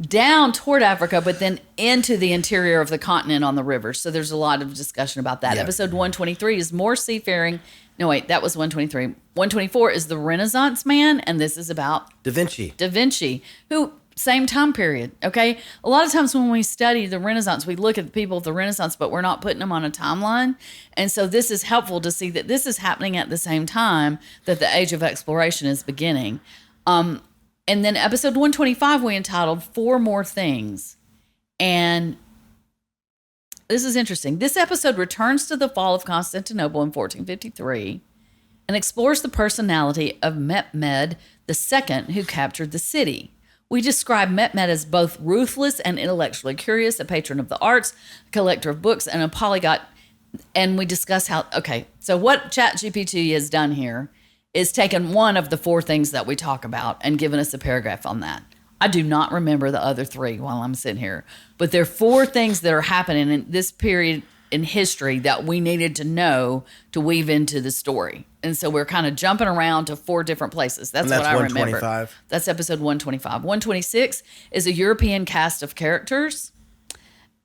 Speaker 2: down toward Africa, but then into the interior of the continent on the river. So there's a lot of discussion about that.
Speaker 1: Yeah.
Speaker 2: Episode 123 is more seafaring. No, wait, that was 123. 124 is the Renaissance man, and this is about
Speaker 1: Da Vinci,
Speaker 2: who, same time period, okay? A lot of times when we study the Renaissance, we look at the people of the Renaissance, but we're not putting them on a timeline. And so this is helpful to see that this is happening at the same time that the Age of Exploration is beginning. And then episode 125, we entitled Four More Things. And this is interesting. This episode returns to the fall of Constantinople in 1453 and explores the personality of Mehmed II, who captured the city. We describe Mehmed as both ruthless and intellectually curious, a patron of the arts, a collector of books, and a polyglot. And we discuss how, okay, so what ChatGPT has done here is taken one of the four things that we talk about and given us a paragraph on that. I do not remember the other three while I'm sitting here, but there are four things that are happening in this period in history that we needed to know to weave into the story. And so we're kind of jumping around to four different places. That's what I remember.
Speaker 1: 125.
Speaker 2: That's episode 125. 126 is a European cast of characters.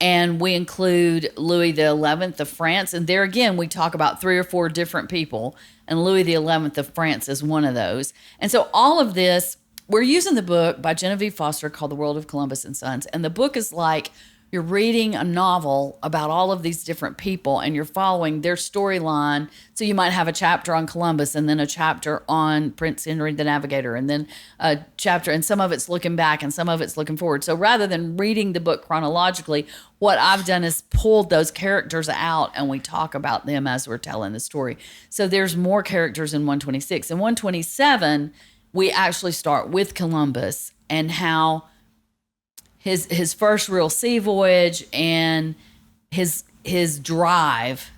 Speaker 2: And we include Louis XI of France. And there again, we talk about three or four different people. And Louis XI of France is one of those. And so all of this, we're using the book by Genevieve Foster called The World of Columbus and Sons. And the book is like you're reading a novel about all of these different people and you're following their storyline. So you might have a chapter on Columbus and then a chapter on Prince Henry the Navigator and then a chapter, and some of it's looking back and some of it's looking forward. So rather than reading the book chronologically, what I've done is pulled those characters out and we talk about them as we're telling the story. So there's more characters in 126. In 127, we actually start with Columbus and how his first real sea voyage and his drive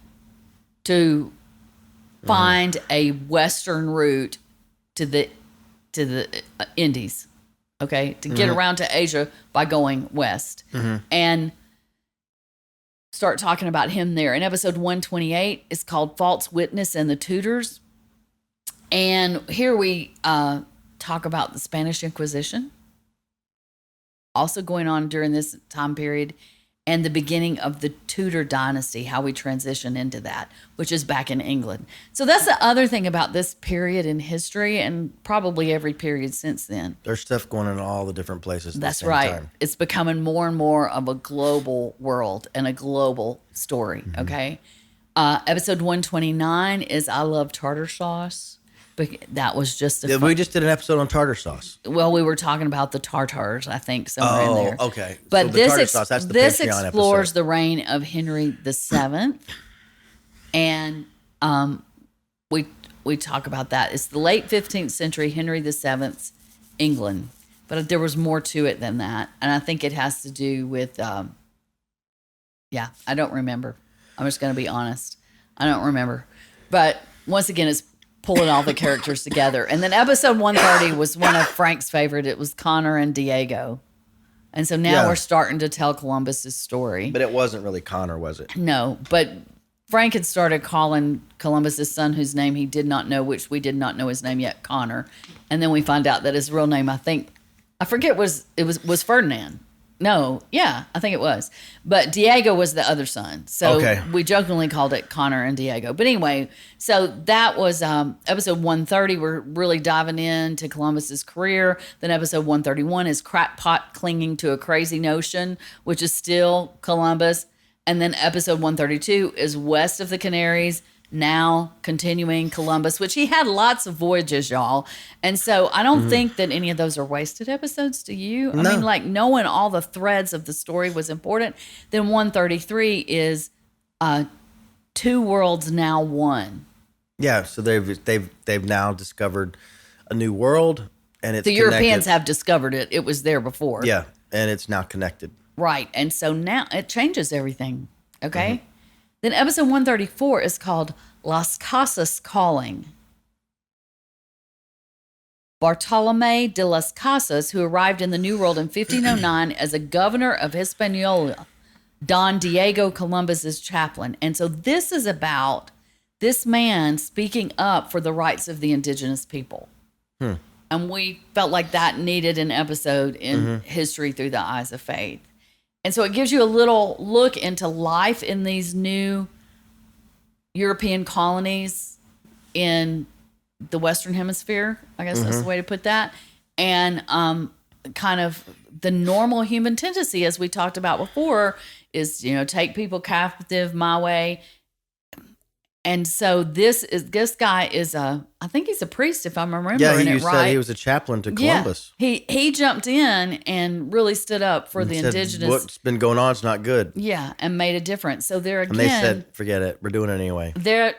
Speaker 2: to find a western route to the Indies, okay, to get around to Asia by going west, and start talking about him there. In episode 128, it's called False Witness and the Tudors, and here we talk about the Spanish Inquisition also going on during this time period, and the beginning of the Tudor dynasty, how we transition into that, which is back in England. So that's the other thing about this period in history, and probably every period since then.
Speaker 1: There's stuff going on in all the different places at
Speaker 2: That's
Speaker 1: the same
Speaker 2: right.
Speaker 1: time.
Speaker 2: It's becoming more and more of a global world and a global story, okay? Episode 129 is I Love Tartar Sauce. But that was just a
Speaker 1: We just did an episode on tartar sauce.
Speaker 2: Well, we were talking about the Tartars, I think, somewhere in there.
Speaker 1: Okay.
Speaker 2: But
Speaker 1: so
Speaker 2: this
Speaker 1: tartar sauce, that's the
Speaker 2: this
Speaker 1: Patreon
Speaker 2: explores
Speaker 1: episode.
Speaker 2: the reign of Henry VII, and we talk about that. It's the late 15th century Henry VII's England, but there was more to it than that, and I think it has to do with I don't remember. I'm just going to be honest. I don't remember, but once again, it's pulling all the characters together. And then episode 130 was one of Frank's favorite. It was Connor and Diego. And so now we're starting to tell Columbus's story.
Speaker 1: But it wasn't really Connor, was it?
Speaker 2: No, but Frank had started calling Columbus's son, whose name he did not know, which we did not know his name yet, Connor. And then we find out that his real name, I forget, was Ferdinand. No, yeah, I think it was. But Diego was the other son. So we jokingly called it Connor and Diego. But anyway, so that was episode 130. We're really diving into Columbus's career. Then episode 131 is Crackpot Clinging to a Crazy Notion, which is still Columbus. And then episode 132 is West of the Canaries, now continuing Columbus, which he had lots of voyages, y'all. And so I don't think that any of those are wasted episodes, do you?
Speaker 1: No.
Speaker 2: I mean, like knowing all the threads of the story was important. Then 133 is Two Worlds Now One.
Speaker 1: Yeah, so they've now discovered a new world, and it's
Speaker 2: the Europeans have discovered it. It was there before.
Speaker 1: Yeah, and it's now connected.
Speaker 2: Right. And so now it changes everything. Okay. Then episode 134 is called Las Casas Calling. Bartolomé de las Casas, who arrived in the New World in 1509 as a governor of Hispaniola, Don Diego Columbus's chaplain. And so this is about this man speaking up for the rights of the indigenous people. And we felt like that needed an episode in History Through the Eyes of Faith. And so it gives you a little look into life in these new European colonies in the Western Hemisphere, I guess that's the way to put that. And kind of the normal human tendency, as we talked about before, is, take people captive my way. And so this guy is I think he's a priest, if I'm remembering it right.
Speaker 1: Said he was a chaplain to Columbus.
Speaker 2: Yeah. He jumped in and really stood up for the indigenous.
Speaker 1: What's been going on is not good.
Speaker 2: Yeah, and made a difference. So there again,
Speaker 1: and they said, forget it, we're doing it anyway.
Speaker 2: There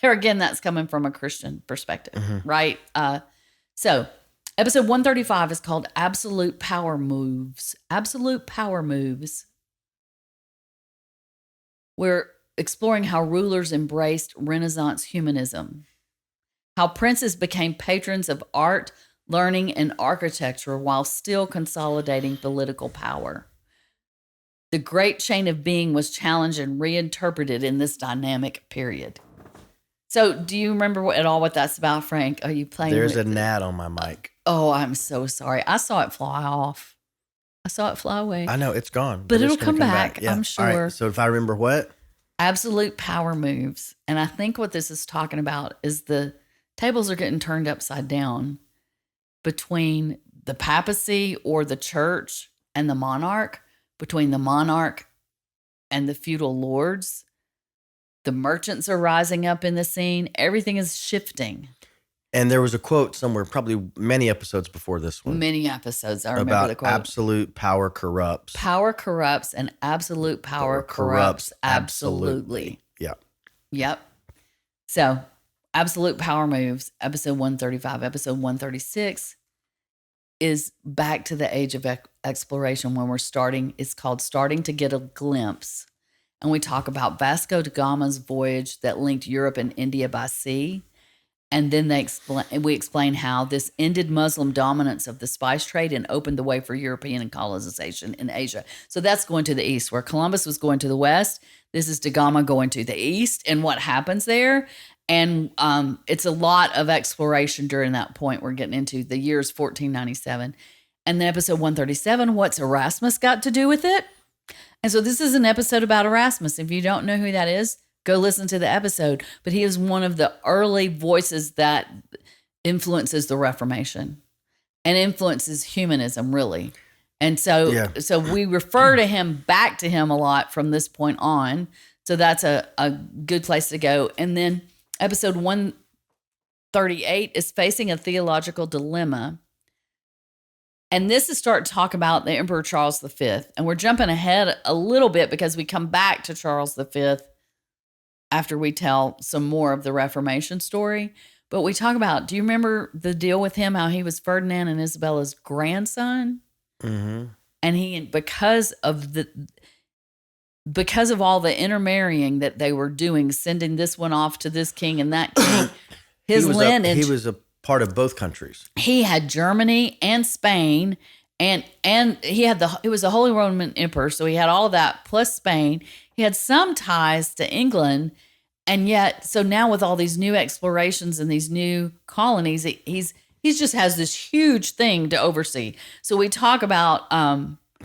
Speaker 2: again, that's coming from a Christian perspective, right? So episode 135 is called Absolute Power Moves. Absolute Power Moves. We're exploring how rulers embraced Renaissance humanism, how princes became patrons of art, learning, and architecture while still consolidating political power. The great chain of being was challenged and reinterpreted in this dynamic period. So do you remember at all what that's about, Frank? Are you playing?
Speaker 1: There's a gnat on my mic.
Speaker 2: Oh, I'm so sorry. I saw it fly off. I saw it fly away.
Speaker 1: I know, it's gone.
Speaker 2: But it'll come back,
Speaker 1: Yeah.
Speaker 2: I'm sure.
Speaker 1: All right, so if I remember what?
Speaker 2: Absolute power moves. And I think what this is talking about is the tables are getting turned upside down between the papacy or the church and the monarch, between the monarch and the feudal lords. The merchants are rising up in the scene. Everything is shifting.
Speaker 1: And there was a quote somewhere, probably many episodes before this one.
Speaker 2: Many episodes. I remember
Speaker 1: about
Speaker 2: the quote.
Speaker 1: Absolute power corrupts.
Speaker 2: Power corrupts and absolute power corrupts absolutely.
Speaker 1: Yeah.
Speaker 2: Yep. So, Absolute Power Moves, episode 135. Episode 136 is back to the age of exploration when we're starting. It's called Starting to Get a Glimpse. And we talk about Vasco da Gama's voyage that linked Europe and India by sea. And then we explain how this ended Muslim dominance of the spice trade and opened the way for European colonization in Asia. So that's going to the east, where Columbus was going to the west. This is Da Gama going to the east and what happens there. And it's a lot of exploration during that point. We're getting into the year's 1497. And then episode 137, what's Erasmus got to do with it? And so this is an episode about Erasmus. If you don't know who that is, go listen to the episode. But he is one of the early voices that influences the Reformation and influences humanism, really. And so, so we refer to him, back to him a lot from this point on. So that's a good place to go. And then episode 138 is Facing a Theological Dilemma. And this is start to talk about the Emperor Charles V. And we're jumping ahead a little bit because we come back to Charles V after we tell some more of the Reformation story. But we talk about, do you remember the deal with him, how he was Ferdinand and Isabella's grandson? Mm-hmm. And he, because of all the intermarrying that they were doing, sending this one off to this king and that king, his lineage.
Speaker 1: He was a part of both countries.
Speaker 2: He had Germany and Spain, and he was the Holy Roman Emperor, so he had all of that plus Spain. He had some ties to England, and yet, so now with all these new explorations and these new colonies, he just has this huge thing to oversee. So we talk about.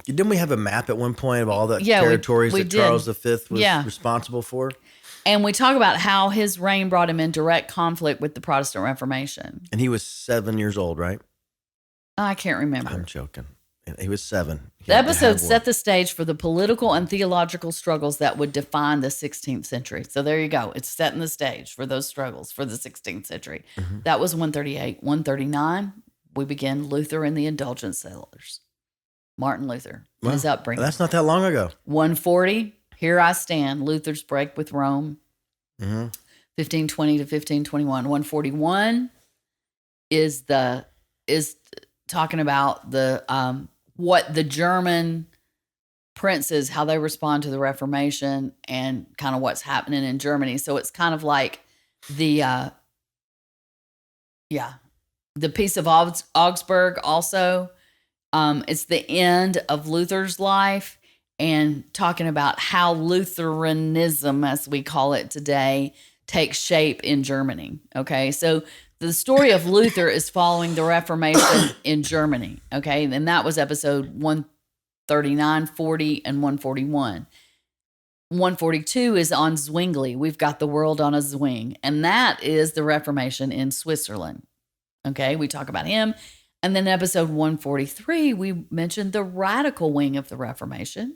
Speaker 1: Didn't we have a map at one point of all the territories that Charles V was responsible for?
Speaker 2: And we talk about how his reign brought him in direct conflict with the Protestant Reformation.
Speaker 1: And he was 7 years old, right?
Speaker 2: I can't remember.
Speaker 1: I'm joking. He was 7.
Speaker 2: The episode set the stage for the political and theological struggles that would define the 16th century. So there you go. It's setting the stage for those struggles for the 16th century. Mm-hmm. That was 138. 139, we begin Luther and the Indulgence Sellers. Martin Luther, his upbringing.
Speaker 1: That's not that long ago.
Speaker 2: 140, Here I Stand, Luther's break with Rome. Mm-hmm. 1520 to 1521. 141 is talking about the what the German princes, how they respond to the Reformation and kind of what's happening in Germany. So it's kind of like the The Peace of Augsburg also. It's the end of Luther's life and talking about how Lutheranism, as we call it today, takes shape in Germany. Okay, so the story of Luther is following the Reformation in Germany. Okay, and that was episode 139, 40, and 141. 142 is on Zwingli. We've got the world on a swing, and that is the Reformation in Switzerland. Okay, we talk about him. And then episode 143, we mentioned the radical wing of the Reformation.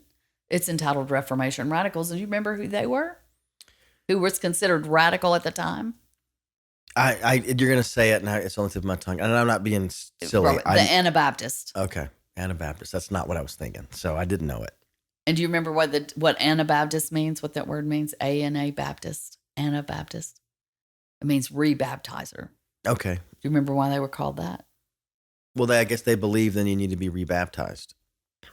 Speaker 2: It's entitled Reformation Radicals. And you remember who they were? Who was considered radical at the time?
Speaker 1: You're gonna say it, and it's on the tip of my tongue, and I'm not being silly.
Speaker 2: The Anabaptist.
Speaker 1: Okay, Anabaptist. That's not what I was thinking, so I didn't know it.
Speaker 2: And do you remember what Anabaptist means? What that word means? Anabaptist. Anabaptist. It means rebaptizer.
Speaker 1: Okay.
Speaker 2: Do you remember why they were called that?
Speaker 1: Well, I guess they believe then you need to be rebaptized.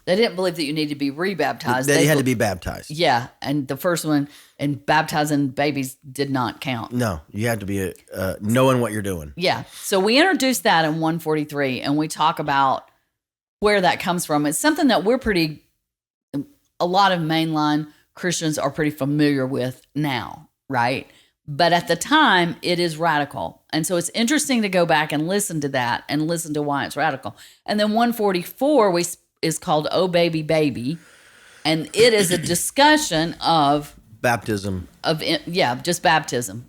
Speaker 2: They didn't believe that you need to be rebaptized.
Speaker 1: They had to be baptized.
Speaker 2: Yeah, and the first one, and baptizing babies did not count.
Speaker 1: No, you had to be knowing what you're doing.
Speaker 2: Yeah, so we introduced that in 143, and we talk about where that comes from. It's something that a lot of mainline Christians are pretty familiar with now, right? But at the time, it is radical. And so it's interesting to go back and listen to that and listen to why it's radical. And then 144 is called Oh Baby Baby. And it is a discussion of
Speaker 1: baptism.
Speaker 2: Just baptism.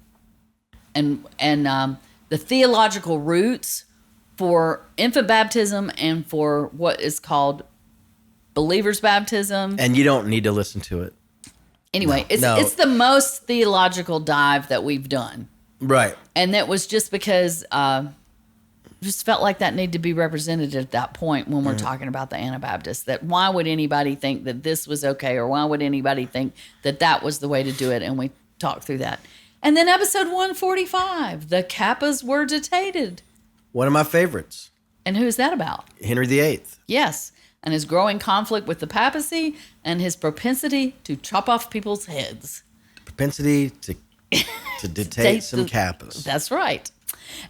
Speaker 2: And the theological roots for infant baptism and for what is called believer's baptism.
Speaker 1: And you don't need to listen to it.
Speaker 2: Anyway, it's the most theological dive that we've done.
Speaker 1: Right.
Speaker 2: And that was just because just felt like that needed to be represented at that point when we're talking about the Anabaptists. That why would anybody think that this was okay, or why would anybody think that that was the way to do it? And we talked through that. And then episode 145, the Kappas were detated.
Speaker 1: One of my favorites.
Speaker 2: And who is that about?
Speaker 1: Henry VIII.
Speaker 2: Yes. And his growing conflict with the papacy and his propensity to chop off people's heads.
Speaker 1: Propensity to dictate some Kappas.
Speaker 2: That's right.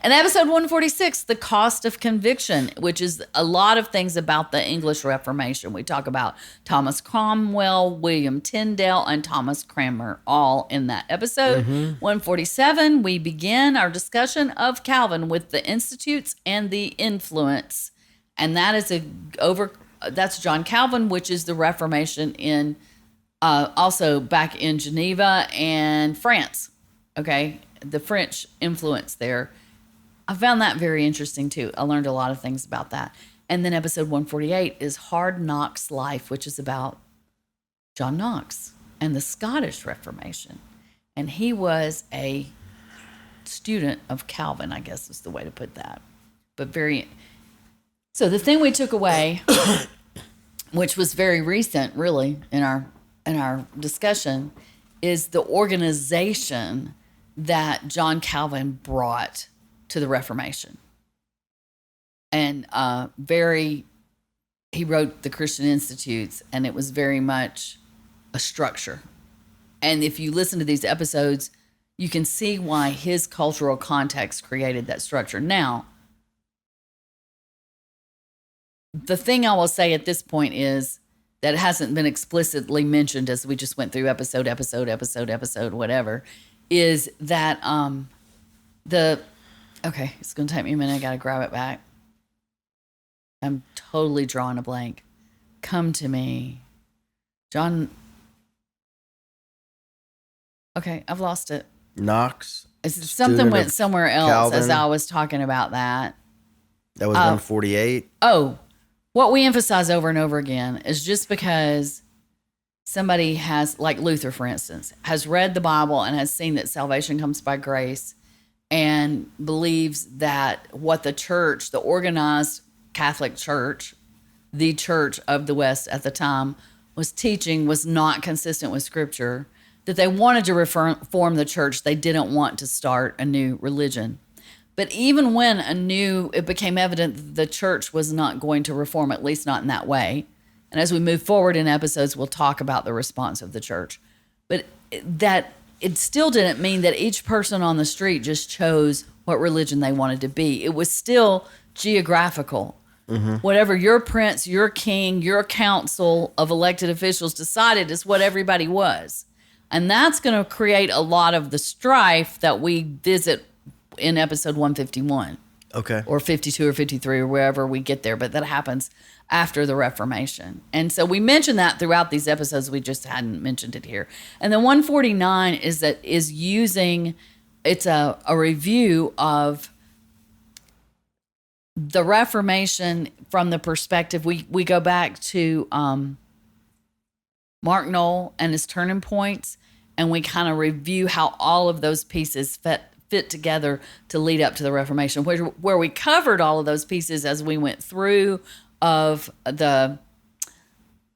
Speaker 2: And episode 146, the cost of conviction, which is a lot of things about the English Reformation. We talk about Thomas Cromwell, William Tyndale, and Thomas Cranmer, all in that episode. 147, we begin our discussion of Calvin with the Institutes and the Influence. And that is that's John Calvin, which is the Reformation in also back in Geneva and France. Okay, the French influence there. I found that very interesting too. I learned a lot of things about that. And then episode 148 is Hard Knox Life, which is about John Knox and the Scottish Reformation. And he was a student of Calvin, I guess is the way to put that. But so the thing we took away, which was very recent really in our discussion, is the organization that John Calvin brought to the Reformation. And he wrote the Christian Institutes, and it was very much a structure. And if you listen to these episodes, you can see why his cultural context created that structure. Now, the thing I will say at this point is that it hasn't been explicitly mentioned as we just went through episode, whatever, is that okay, it's going to take me a minute. I got to grab it back. I'm totally drawing a blank. Come to me. John. Okay, I've lost it.
Speaker 1: Knox.
Speaker 2: Something went somewhere else
Speaker 1: Calvin.
Speaker 2: As I was talking about that.
Speaker 1: That was 148.
Speaker 2: Oh, what we emphasize over and over again is just because somebody has, like Luther, for instance, has read the Bible and has seen that salvation comes by grace and believes that what the church, the organized Catholic Church, the church of the West at the time, was teaching was not consistent with Scripture, that they wanted to reform the church. They didn't want to start a new religion. But even when it became evident that the church was not going to reform, at least not in that way. And as we move forward in episodes, we'll talk about the response of the church. But that it still didn't mean that each person on the street just chose what religion they wanted to be. It was still geographical. Whatever your prince, your king, your council of elected officials decided is what everybody was. And that's going to create a lot of the strife that we visit in episode 151.
Speaker 1: Okay.
Speaker 2: Or 52 or 53 or wherever we get there. But that happens after the Reformation. And so we mention that throughout these episodes. We just hadn't mentioned it here. And then 149 is using, it's a review of the Reformation from the perspective, we go back to Mark Knoll and his turning points, and we kind of review how all of those pieces fit together to lead up to the Reformation, where we covered all of those pieces as we went through of the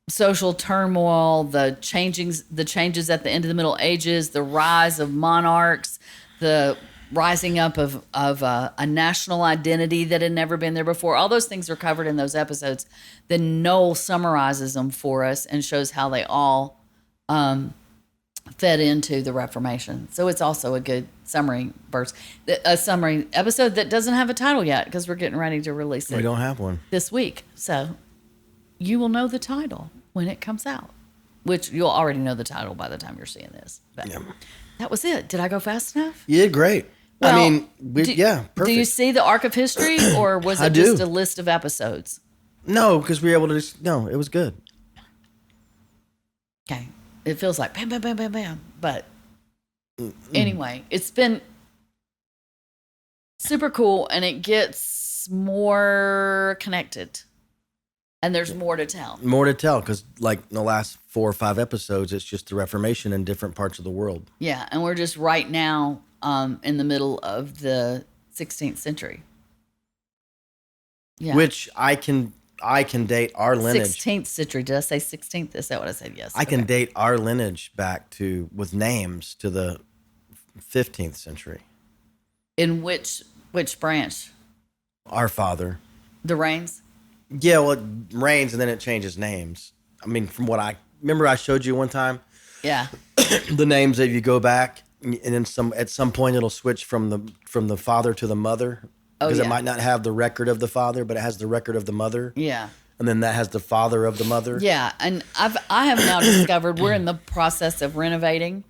Speaker 2: social turmoil, the changes at the end of the Middle Ages, the rise of monarchs, the rising up of a national identity that had never been there before. All those things are covered in those episodes. Then Noel summarizes them for us and shows how they all fed into the Reformation. So it's also a good summary verse, a summary episode that doesn't have a title yet because we're getting ready to release it.
Speaker 1: We don't have one
Speaker 2: this week. So you will know the title when it comes out, which you'll already know the title by the time you're seeing this. But that was it. Did I go fast enough?
Speaker 1: You did great.
Speaker 2: Well,
Speaker 1: I mean, perfect.
Speaker 2: Do you see the arc of history, or was it just a list of episodes?
Speaker 1: No, because we were able to no, it was good.
Speaker 2: Okay. It feels like bam, bam, bam, bam, bam. But anyway, it's been super cool, and it gets more connected. And there's more to tell. More to tell,
Speaker 1: because like in the last 4 or 5 episodes, it's just the Reformation in different parts of the world.
Speaker 2: Yeah, and we're just right now in the middle of the 16th century. Yeah.
Speaker 1: Which I can date our lineage.
Speaker 2: 16th century. Did I say 16th? Is that what I said? Yes.
Speaker 1: I can date our lineage back to, with names, to the 15th century.
Speaker 2: In which branch?
Speaker 1: Our father.
Speaker 2: The Reigns?
Speaker 1: Yeah, well, it reigns and then it changes names. I mean, from what I remember, I showed you one time.
Speaker 2: Yeah.
Speaker 1: The names that you go back, and then at some point it'll switch from the father to the mother, because it might not have the record of the father, but it has the record of the mother.
Speaker 2: Yeah.
Speaker 1: And then that has the father of the mother.
Speaker 2: Yeah, and I have now discovered we're in the process of renovating,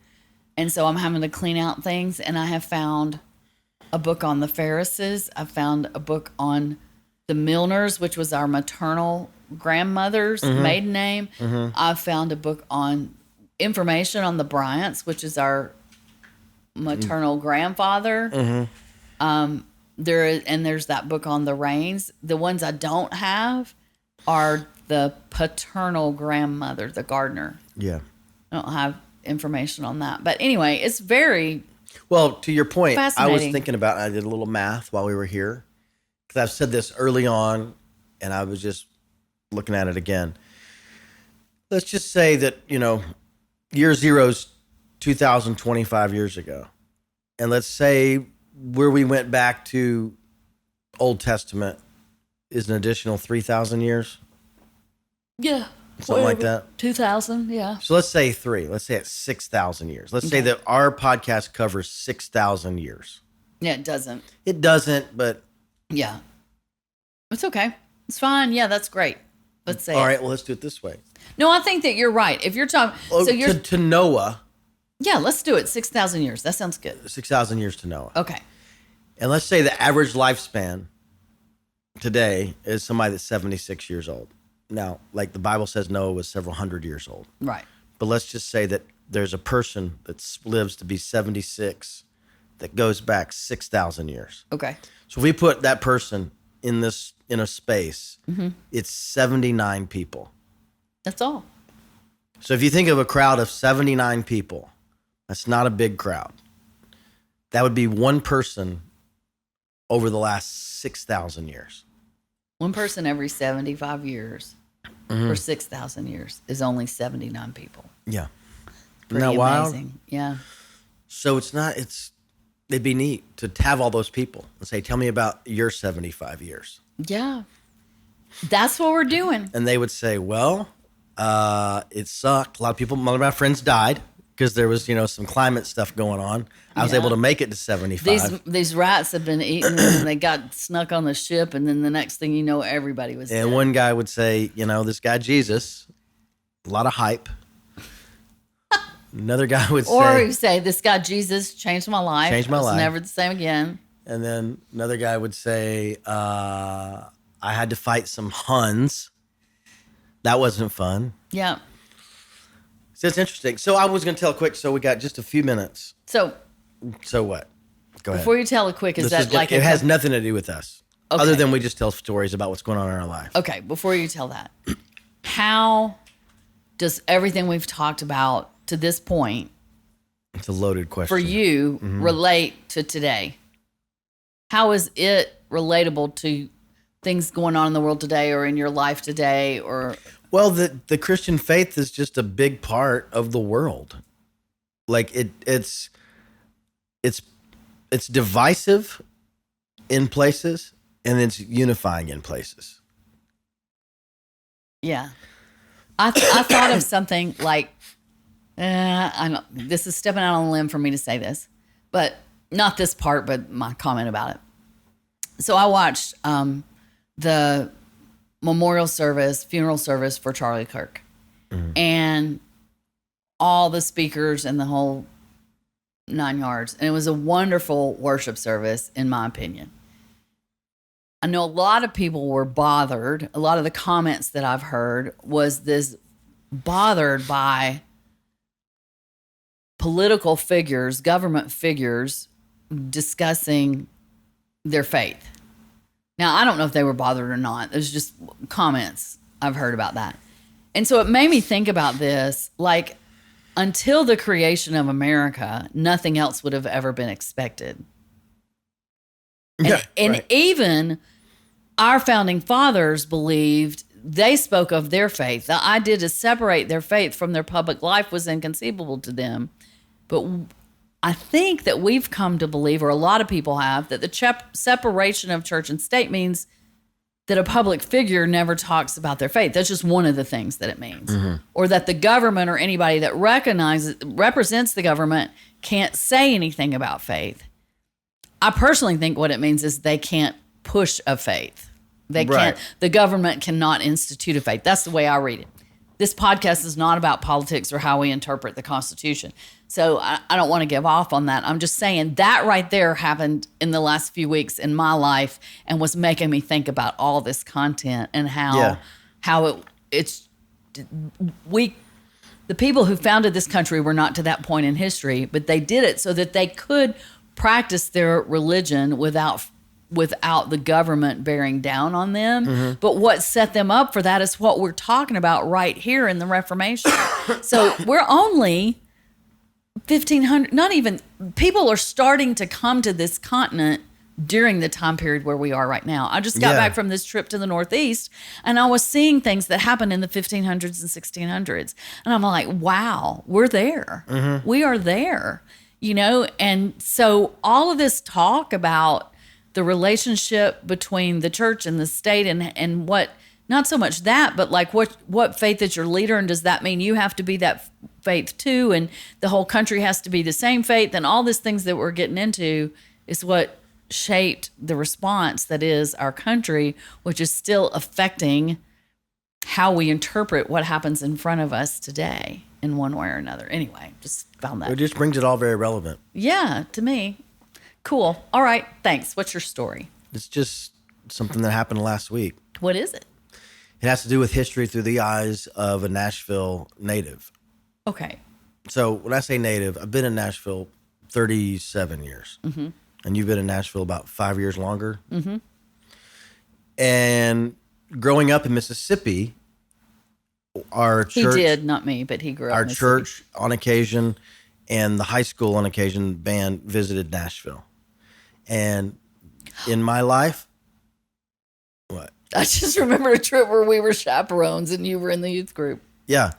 Speaker 2: and so I'm having to clean out things, and I have found a book on the Ferrises. I found a book on the Milners, which was our maternal grandmother's maiden name. I found a book on information on the Bryants, which is our maternal grandfather. There's that book on the Rains. The ones I don't have are the paternal grandmother, the Gardner.
Speaker 1: Yeah.
Speaker 2: I don't have information on that. But anyway, it's very
Speaker 1: well, to your point, I was
Speaker 2: fascinating.
Speaker 1: thinking about, I did a little math while we were here, because I've said this early on, and I was just looking at it again. Let's just say that, year zero's 2025 years ago. And let's say where we went back to Old Testament is an additional 3,000 years.
Speaker 2: Yeah.
Speaker 1: Something like that.
Speaker 2: 2,000, yeah.
Speaker 1: So let's say 3. Let's say it's 6,000 years. Let's say that our podcast covers 6,000 years.
Speaker 2: Yeah, it doesn't.
Speaker 1: It doesn't, but...
Speaker 2: Yeah. It's okay. It's fine. Yeah, that's great. Let's say
Speaker 1: all right, well, let's do it this way.
Speaker 2: No, I think that you're right. If you're talking... so you're
Speaker 1: to Noah...
Speaker 2: Yeah, let's do it. 6,000 years. That sounds good.
Speaker 1: 6,000 years to Noah.
Speaker 2: Okay.
Speaker 1: And let's say the average lifespan today is somebody that's 76 years old. Now, like the Bible says, Noah was several hundred years old.
Speaker 2: Right.
Speaker 1: But let's just say that there's a person that lives to be 76 that goes back 6,000 years.
Speaker 2: Okay.
Speaker 1: So if we put that person in a space, it's 79 people.
Speaker 2: That's all.
Speaker 1: So if you think of a crowd of 79 people, that's not a big crowd. That would be one person over the last 6,000 years.
Speaker 2: One person every 75 years for 6,000 years is only 79 people.
Speaker 1: Yeah.
Speaker 2: Pretty
Speaker 1: Isn't that wild?
Speaker 2: amazing. Yeah.
Speaker 1: So it'd be neat to have all those people and say, tell me about your 75 years.
Speaker 2: Yeah. That's what we're doing.
Speaker 1: And they would say, well, it sucked. A lot of my friends died. because there was, some climate stuff going on. I was able to make it to 75.
Speaker 2: These rats have been eaten and they got snuck on the ship, and then the next thing you know, everybody was
Speaker 1: And
Speaker 2: dead.
Speaker 1: one guy would say, this guy Jesus, a lot of hype. Another guy would
Speaker 2: Or
Speaker 1: say,
Speaker 2: you say, this guy Jesus changed my life.
Speaker 1: Changed my
Speaker 2: I was
Speaker 1: life.
Speaker 2: never the same again.
Speaker 1: and then another guy would say, I had to fight some Huns. That wasn't fun.
Speaker 2: Yeah.
Speaker 1: So it's interesting. So I was going to tell quick. So we got just a few minutes.
Speaker 2: So
Speaker 1: So what? Go ahead.
Speaker 2: before you tell it quick, is that like
Speaker 1: it has nothing to do with us,
Speaker 2: Okay.
Speaker 1: other than we just tell stories about what's going on in our life.
Speaker 2: Okay, before you tell that, how does everything we've talked about to this point
Speaker 1: It's a loaded question
Speaker 2: for you relate to today? How is it relatable to things going on in the world today or in your life today? Or
Speaker 1: Well, the Christian faith is just a big part of the world. Like it's divisive in places and it's unifying in places.
Speaker 2: yeah, I thought of something like, this is stepping out on a limb for me to say this, but not this part, but my comment about it. So I watched the funeral service for Charlie Kirk, and all the speakers and the whole 9 yards. And it was a wonderful worship service, in my opinion. I know a lot of people were bothered. A lot of the comments that I've heard was this bothered by political figures, government figures discussing their faith. Now, I don't know if they were bothered or not. There's just comments I've heard about that. And so it made me think about this, like, until the creation of America, nothing else would have ever been expected. And even our founding fathers believed, they spoke of their faith. The idea to separate their faith from their public life was inconceivable to them. But I think that we've come to believe, or a lot of people have, that the separation of church and state means that a public figure never talks about their faith. That's just one of the things that it means. Or that the government or anybody that represents the government can't say anything about faith. I personally think what it means is they can't push a faith. They can't. The government cannot institute a faith. That's the way I read it. This podcast is not about politics or how we interpret the Constitution. So I don't want to give off on that. I'm just saying that right there happened in the last few weeks in my life and was making me think about all this content and how the people who founded this country were not to that point in history, but they did it so that they could practice their religion without the government bearing down on them. But what set them up for that is what we're talking about right here in the Reformation. So we're only 1,500, not even, people are starting to come to this continent during the time period where we are right now. I just got back from this trip to the Northeast, and I was seeing things that happened in the 1500s and 1600s. And I'm like, wow, we're there. We are there, And so all of this talk about the relationship between the church and the state and what, not so much that, but like what faith is your leader, and does that mean you have to be that faith too, and the whole country has to be the same faith, and all these things that we're getting into is what shaped the response that is our country, which is still affecting how we interpret what happens in front of us today in one way or another. Anyway, just found that.
Speaker 1: It just brings it all very relevant.
Speaker 2: Yeah, to me. Cool. All right. Thanks. What's your story?
Speaker 1: It's just something that happened last week.
Speaker 2: What is it?
Speaker 1: It has to do with history through the eyes of a Nashville native.
Speaker 2: Okay.
Speaker 1: So when I say native, I've been in Nashville 37 years. And you've been in Nashville about 5 years longer. And growing up in Mississippi, our church...
Speaker 2: He did, not me, but he grew up in Mississippi.
Speaker 1: Our church, on occasion, and the high school, on occasion, band visited Nashville. And in my life... What?
Speaker 2: I just remember a trip where we were chaperones and you were in the youth group.
Speaker 1: Yeah.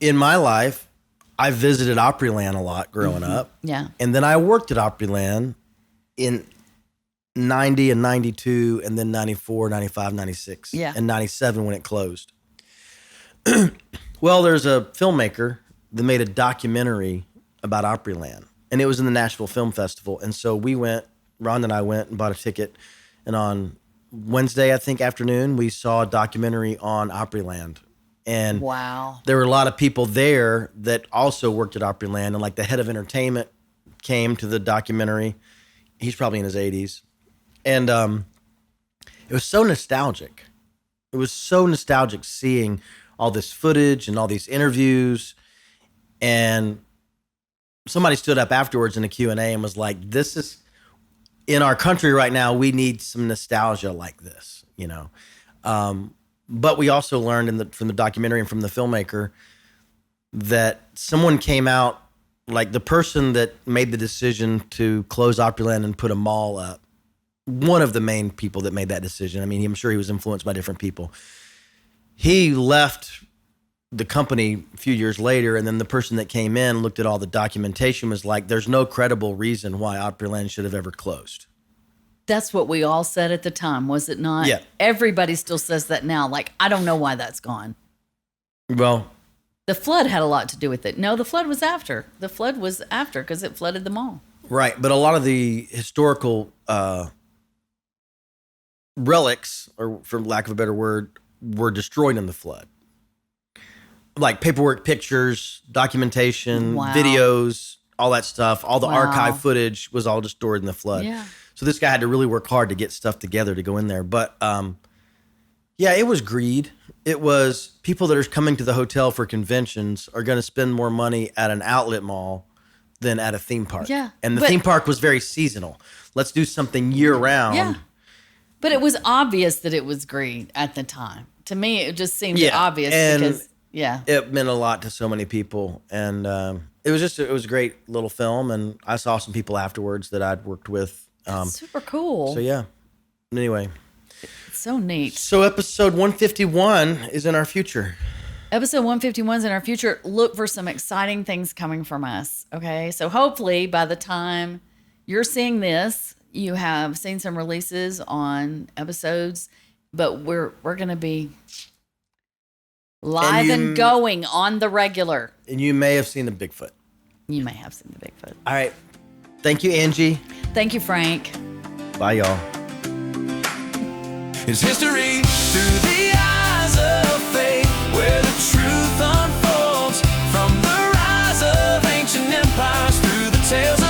Speaker 1: In my life, I visited Opryland a lot growing up.
Speaker 2: Yeah.
Speaker 1: And then I worked at Opryland in 90 and 92, and then 94, 95, 96, and 97 when it closed. Well, there's a filmmaker that made a documentary about Opryland, and it was in the Nashville Film Festival. And so we went, Ron and I went and bought a ticket, and on Wednesday, I think, afternoon, we saw a documentary on Opryland. And
Speaker 2: wow,
Speaker 1: there were a lot of people there that also worked at Opryland, and like the head of entertainment came to the documentary. He's probably in his 80s. And it was so nostalgic. It was so nostalgic seeing all this footage and all these interviews. And somebody stood up afterwards in a Q&A and was like, this is, in our country right now, we need some nostalgia like this, you know. But we also learned from the documentary and from the filmmaker that someone came out, like the person that made the decision to close Opryland and put a mall up, one of the main people that made that decision. I mean, I'm sure he was influenced by different people. He left the company a few years later, and then the person that came in looked at all the documentation, was like, there's no credible reason why Opryland should have ever closed.
Speaker 2: That's what we all said at the time, was it not?
Speaker 1: Yeah.
Speaker 2: Everybody still says that now. Like, I don't know why that's gone.
Speaker 1: Well,
Speaker 2: the flood had a lot to do with it. No, the flood was after. The flood was after because it flooded the mall.
Speaker 1: right. But a lot of the historical relics, or for lack of a better word, were destroyed in the flood. Like paperwork, pictures, documentation,
Speaker 2: Wow.
Speaker 1: videos, all that stuff. All the
Speaker 2: Wow.
Speaker 1: archive footage was all destroyed in the flood.
Speaker 2: Yeah.
Speaker 1: So this guy had to really work hard to get stuff together to go in there. But yeah, it was greed. It was people that are coming to the hotel for conventions are going to spend more money at an outlet mall than at a theme park.
Speaker 2: Yeah,
Speaker 1: And the
Speaker 2: but-
Speaker 1: theme park was very seasonal. Let's do something year round.
Speaker 2: Yeah. But it was obvious that it was greed at the time. To me, it just seemed
Speaker 1: Yeah,
Speaker 2: obvious
Speaker 1: and
Speaker 2: because, yeah.
Speaker 1: It meant a lot to so many people. And it was a great little film. And I saw some people afterwards that I'd worked with.
Speaker 2: Super cool.
Speaker 1: So yeah. Anyway,
Speaker 2: So neat.
Speaker 1: so episode 151 is in our future.
Speaker 2: Episode 151 is in our future. Look for some exciting things coming from us. Okay. So hopefully by the time you're seeing this, you have seen some releases on episodes, but we're going to be live and going on the regular.
Speaker 1: And you may have seen the Bigfoot.
Speaker 2: You may have seen the Bigfoot.
Speaker 1: All right. Thank you, Angie.
Speaker 2: Thank you, Frank.
Speaker 1: Bye, y'all.
Speaker 3: It's history through the eyes of faith, where the truth unfolds from the rise of ancient empires through the tales